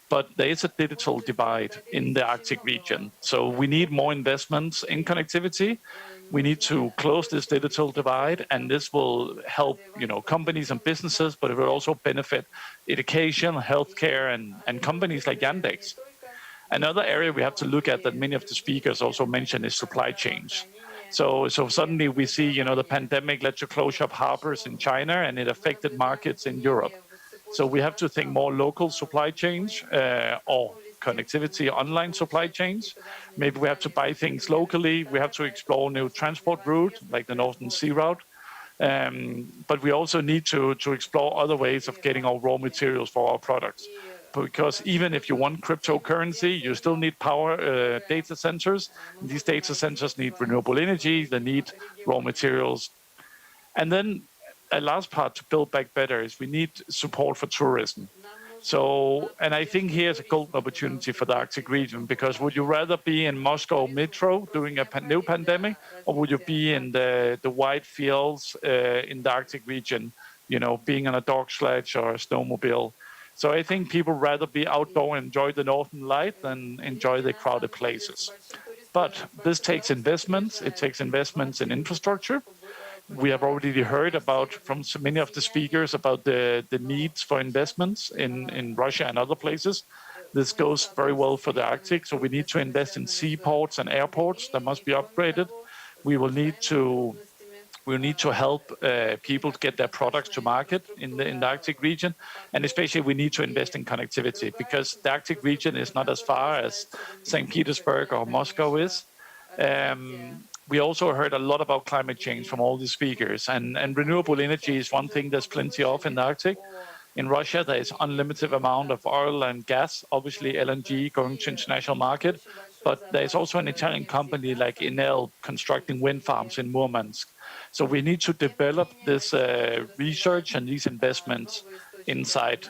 but there is a digital divide in the Arctic region. So we need more investments in connectivity. We need to close this digital divide, and this will help, companies and businesses, but it will also benefit education, healthcare, and companies like Yandex. Another area we have to look at that many of the speakers also mentioned is supply chains. So suddenly we see, the pandemic led to closure of harbors in China, and it affected markets in Europe. So we have to think more local supply chains or connectivity, online supply chains. Maybe we have to buy things locally. We have to explore new transport routes, like the Northern Sea route. But we also need to explore other ways of getting our raw materials for our products. Because even if you want cryptocurrency, you still need power data centers. These data centers need renewable energy, they need raw materials. And then a last part to build back better is we need support for tourism. And I think here's a golden opportunity for the Arctic region, because would you rather be in Moscow metro during a new pandemic, or would you be in the wide fields in the Arctic region, being on a dog sledge or a snowmobile? So I think people rather be outdoor and enjoy the northern light than enjoy the crowded places. But this takes investments. It takes investments in infrastructure. We have already heard about from so many of the speakers about the needs for investments in Russia and other places. This goes very well for the Arctic. So we need to invest in seaports and airports that must be upgraded. We will need to help people to get their products to market in the Arctic region. And especially we need to invest in connectivity, because the Arctic region is not as far as St. Petersburg or Moscow is. We also heard a lot about climate change from all the speakers. And renewable energy is one thing there's plenty of in the Arctic. In Russia, there is unlimited amount of oil and gas, obviously LNG going to international market. But there's also an Italian company like Enel constructing wind farms in Murmansk. So we need to develop this research and these investments inside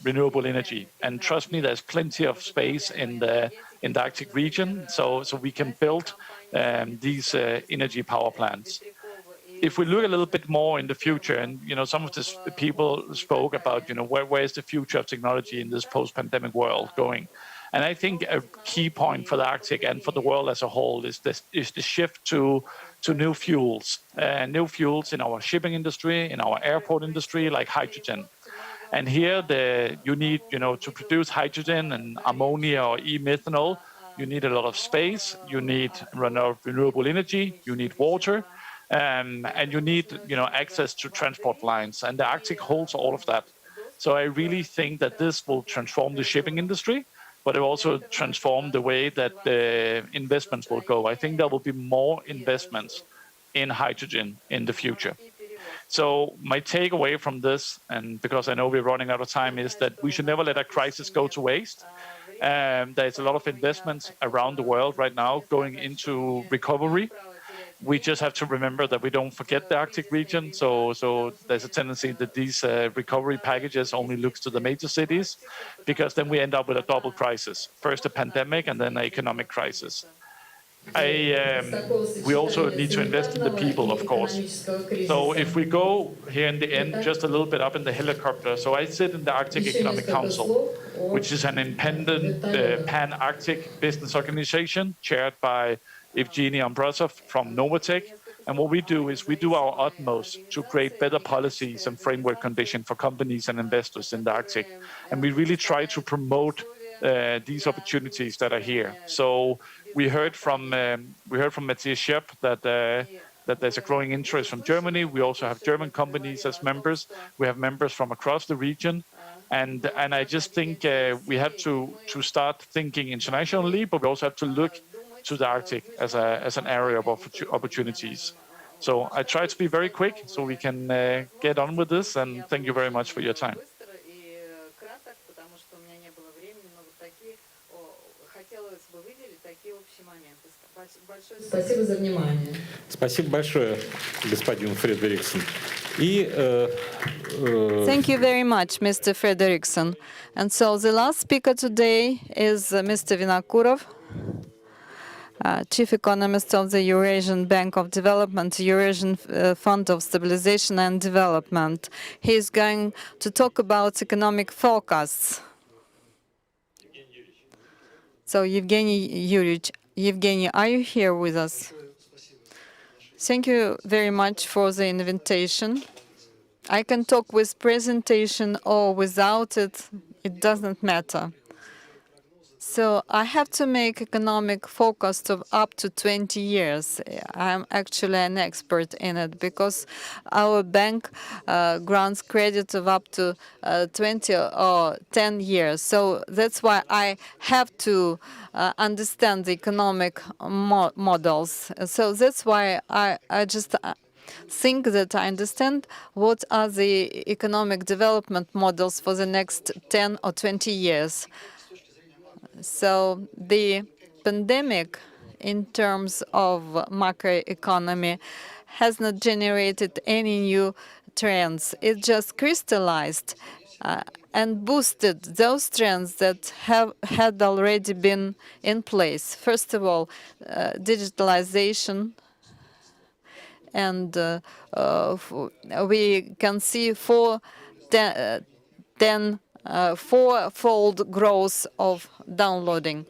renewable energy. And trust me, there's plenty of space in the Arctic region, so we can build these energy power plants. If we look a little bit more in the future, and some of the people spoke about where is the future of technology in this post-pandemic world going. And I think a key point for the Arctic and for the world as a whole is the shift to new fuels in our shipping industry, in our airport industry, like hydrogen. And here you need, to produce hydrogen and ammonia or e-methanol, you need a lot of space, you need renewable energy, you need water, and you need, access to transport lines. And the Arctic holds all of that. So I really think that this will transform the shipping industry. but it also transform the way that the investments will go. I think there will be more investments in hydrogen in the future. So my takeaway from this, and because I know we're running out of time, is that we should never let a crisis go to waste. There's a lot of investments around the world right now going into recovery. We just have to remember that we don't forget the Arctic region. So there's a tendency that these recovery packages only looks to the major cities, because then we end up with a double crisis. First a pandemic and then an economic crisis. We also need to invest in the people, of course. So if we go here in the end, just a little bit up in the helicopter. So I sit in the Arctic Economic Council, which is an independent pan-Arctic business organization chaired by Evgeny Ambrosov from Novatech. And what we do is we do our utmost to create better policies and framework conditions for companies and investors in the Arctic. And we really try to promote these opportunities that are here. So we heard from Matthias Schepp that there's a growing interest from Germany. We also have German companies as members. We have members from across the region. And I just think we have to start thinking internationally, but we also have to look to the Arctic as an area of opportunities. So I try to be very quick so we can get on with this, and thank you very much for your time. Спасибо за внимание. Спасибо большое, господин Фредериксон. Thank you very much, Mr. Frederickson. And so the last speaker today is Mr. Vinokurov, Chief Economist of the Eurasian Bank of Development, Eurasian Fund of Stabilization and Development. He is going to talk about economic forecasts. So, Evgeny Yuryich, Evgeny, are you here with us? Thank you very much for the invitation. I can talk with presentation or without it. It doesn't matter. So I have to make economic forecast of up to 20 years. I'm actually an expert in it because our bank grants credit of up to 20 or 10 years. So that's why I have to understand the economic models. So that's why I just think that I understand what are the economic development models for the next 10 or 20 years. So the pandemic, in terms of macroeconomy, has not generated any new trends. It just crystallized and boosted those trends that had already been in place. First of all, digitalization. And we can see fourfold growth of downloading.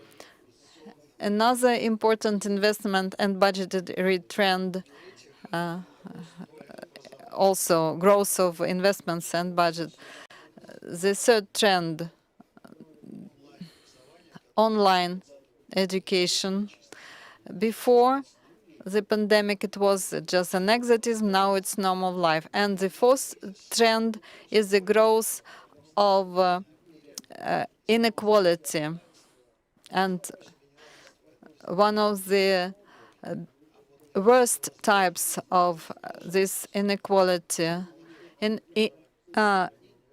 Another important investment and budgetary trend, also growth of investments and budget. The third trend, online education. Before the pandemic, it was just an exotism. Now it's normal life. And the fourth trend is the growth of inequality. And one of the worst types of this inequality,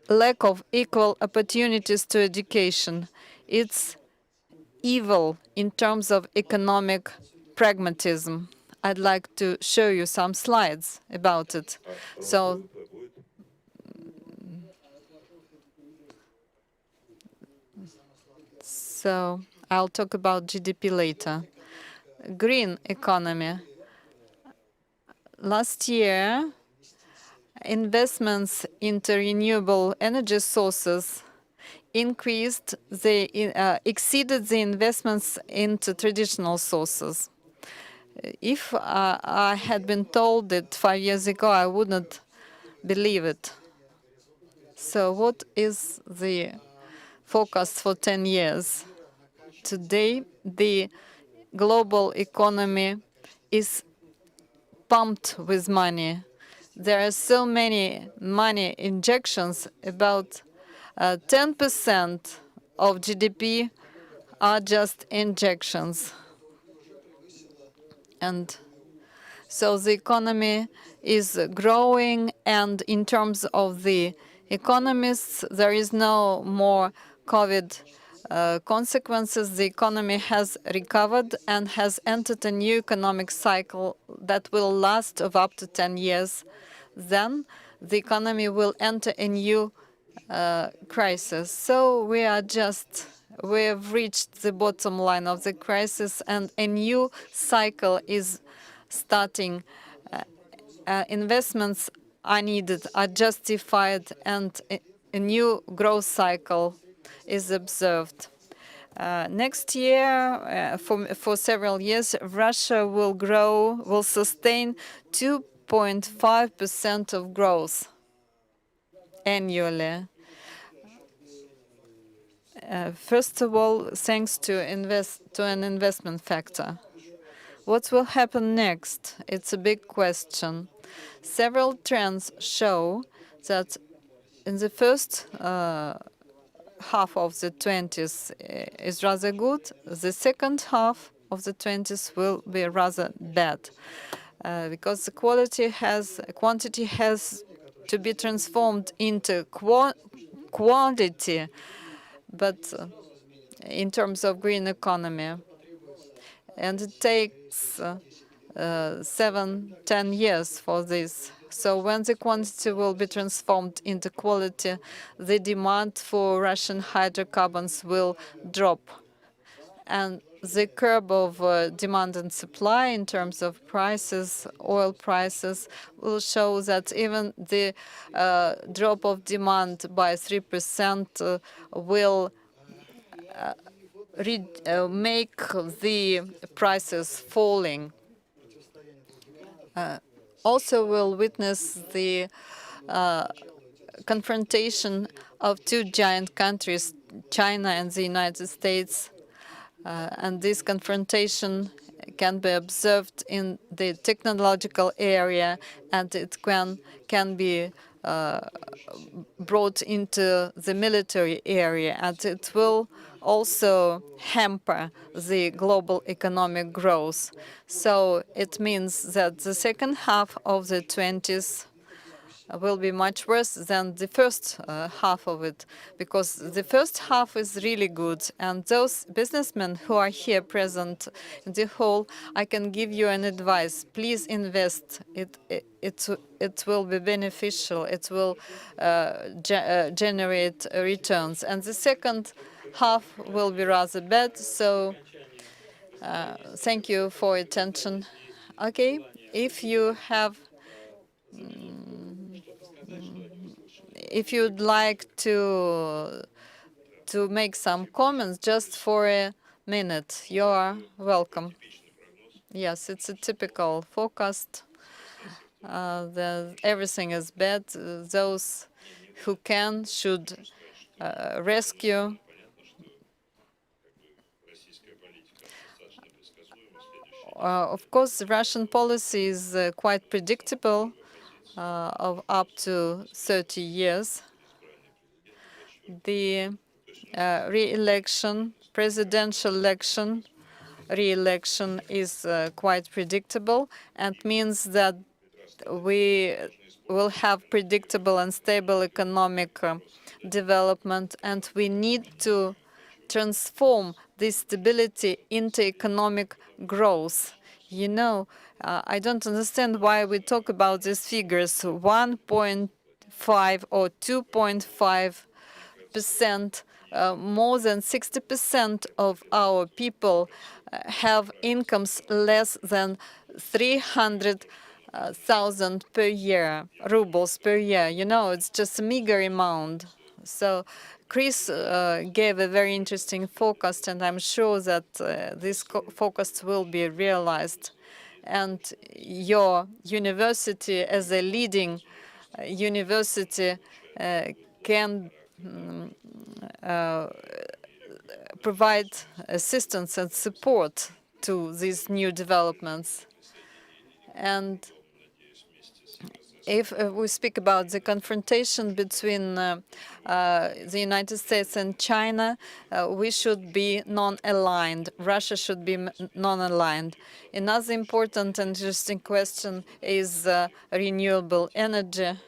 lack of equal opportunities to education. It's evil in terms of economic pragmatism. I'd like to show you some slides about it. So I'll talk about GDP later. Green economy. Last year, investments into renewable energy sources exceeded the investments into traditional sources. If I had been told it 5 years ago, I wouldn't believe it. So what is the forecast for 10 years? Today, the global economy is pumped with money. There are so many money injections, about 10% of GDP are just injections. And so the economy is growing, and in terms of the economists, there is no more COVID consequences. The economy has recovered and has entered a new economic cycle that will last of up to 10 years. Then the economy will enter a new crisis. So we have reached the bottom line of the crisis, and a new cycle is starting. Investments are needed, are justified, and a new growth cycle is observed. Next year, for several years, Russia will sustain 2.5% of growth annually. First of all, thanks to an investment factor. What will happen next? It's a big question. Several trends show that in the first half of the 20s is rather good. The second half of the 20s will be rather bad because the quantity has to be transformed into quality, but in terms of green economy. And it takes 7-10 years for this. So when the quantity will be transformed into quality, the demand for Russian hydrocarbons will drop. And the curve of demand and supply in terms of prices, oil prices, will show that even the drop of demand by 3% will make the prices falling. Also, we'll witness the confrontation of two giant countries, China and the United States. And this confrontation can be observed in the technological area, and it can be brought into the military area, and it will also hamper the global economic growth. So it means that the second half of the 20s will be much worse than the first half of it, because the first half is really good. And those businessmen who are here present in the hall, I can give you an advice. Please invest. It will be beneficial. It will generate returns. And the second half will be rather bad. So thank you for your attention. Okay, if you have if you'd like to make some comments just for a minute, you are welcome. Yes, it's a typical forecast. Everything is bad. Those who can should rescue. Of course, Russian policy is quite predictable of up to 30 years. The presidential election, re-election is quite predictable, and means that we will have predictable and stable economic development, and we need to transform this stability into economic growth. You know, I don't understand why we talk about these figures, 1.5 or 2.5%. More than 60% of our people have incomes less than 300,000 per year, rubles per year. You know, it's just a meager amount. So Chris gave a very interesting forecast, and I'm sure that this forecast will be realized. And your university, as a leading university, can provide assistance and support to these new developments. And if we speak about the confrontation between the United States and China, we should be non-aligned. Russia should be non-aligned. Another important and interesting question is renewable energy.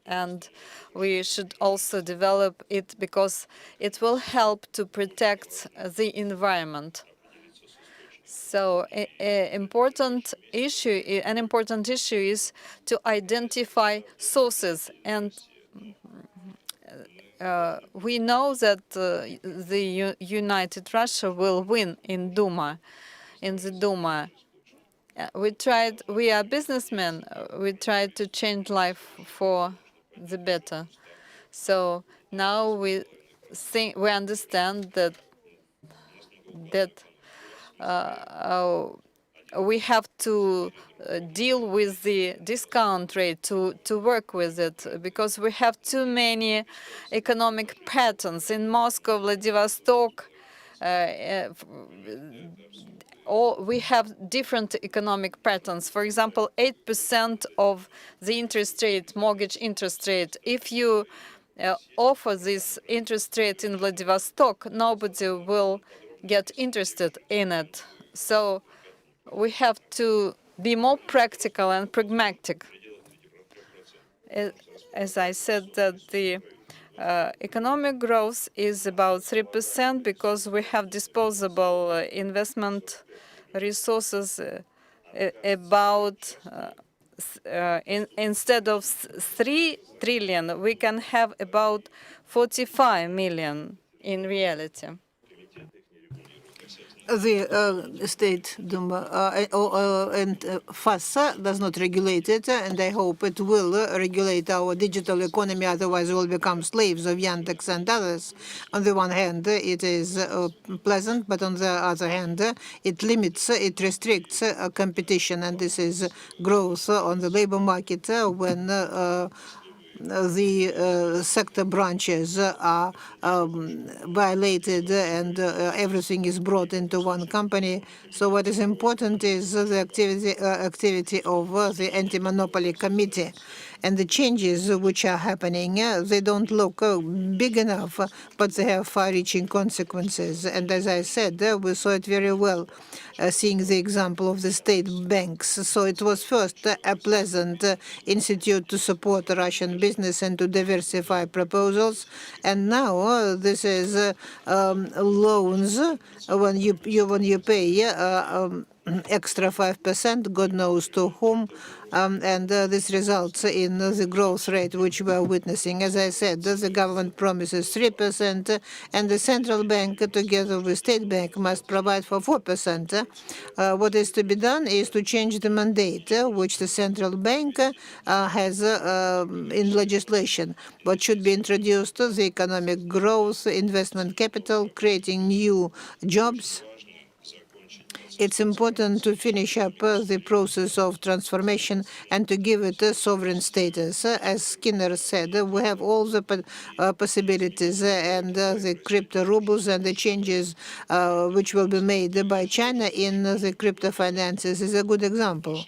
And we should also develop it because it will help to protect the environment. So an important issue is to identify sources, and we know that the United Russia will win in the Duma. We are businessmen. We tried to change life for the better. So now we understand that we have to deal with the discount rate, to work with it, because we have too many economic patterns. In Moscow, Vladivostok, we have different economic patterns. For example, 8% of the interest rate, mortgage interest rate. If you offer this interest rate in Vladivostok, nobody will get interested in it. So we have to be more practical and pragmatic. As I said, that the economic growth is about 3% because we have disposable investment resources about instead of 3 trillion, we can have about 45 million in reality. The State Duma and FASA does not regulate it, and I hope it will regulate our digital economy, otherwise we will become slaves of Yandex and others. On the one hand, it is pleasant, but on the other hand, it limits, it restricts competition, and this is growth on the labor market when the sector branches are violated and everything is brought into one company. So what is important is the activity of the Anti-Monopoly Committee. And the changes which are happening, they don't look big enough, but they have far-reaching consequences. And as I said, we saw it very well, seeing the example of the state banks. So it was first a pleasant institute to support Russian business and to diversify proposals. And now this is loans when you pay extra 5%, God knows to whom, and this results in the growth rate which we are witnessing. As I said, the government promises 3%, and the central bank, together with state bank, must provide for 4%. What is to be done is to change the mandate, which the central bank has in legislation. What should be introduced: the economic growth, investment capital, creating new jobs. It's important to finish up the process of transformation and to give it a sovereign status. As Skinner said, we have all the possibilities, and the crypto rubles and the changes which will be made by China in the crypto finances is a good example.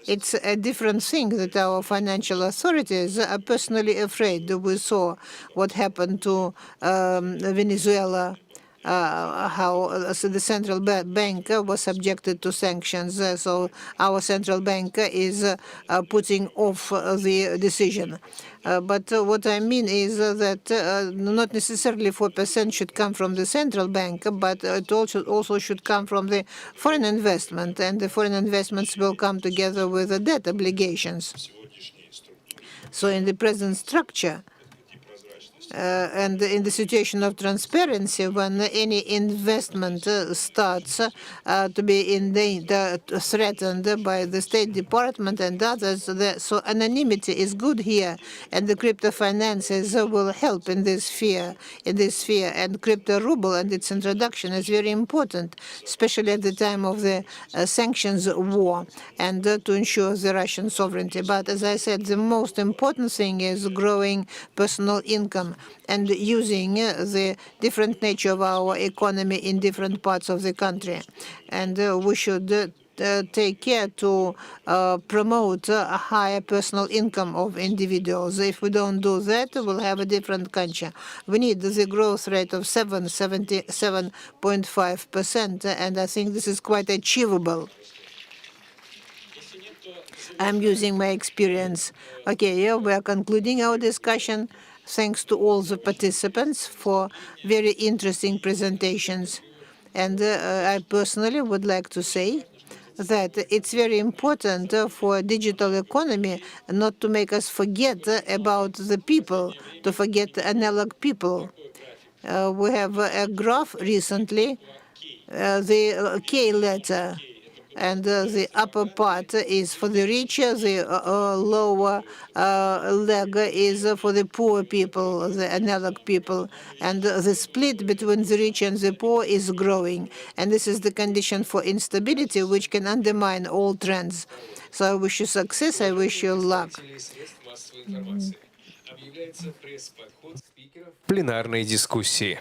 It's a different thing that our financial authorities are personally afraid. We saw what happened to Venezuela, how the central bank was subjected to sanctions. So our central bank is putting off the decision. But what I mean is that not necessarily 4% should come from the central bank, but it also should come from the foreign investment, and the foreign investments will come together with the debt obligations. So in the present structure, and in the situation of transparency, when any investment starts to be in danger, threatened by the State Department and others, so anonymity is good here, and the crypto finances will help in this sphere. And crypto ruble and its introduction is very important, especially at the time of the sanctions war, and to ensure the Russian sovereignty. But as I said, the most important thing is growing personal income and using the different nature of our economy in different parts of the country. And we should take care to promote a higher personal income of individuals. If we don't do that, we'll have a different country. We need the growth rate of 7.5%, and I think this is quite achievable. I'm using my experience. Okay, yeah, we are concluding our discussion. Thanks to all the participants for very interesting presentations. And I personally would like to say that it's very important for digital economy not to make us forget about the people, to forget analog people. We have a graph recently, the K letter, and the upper part is for the rich, the lower leg is for the poor people, the analog people, and the split between the rich and the poor is growing, and this is the condition for instability, which can undermine all trends. So I wish you success, I wish you luck. Пленарные дискуссии.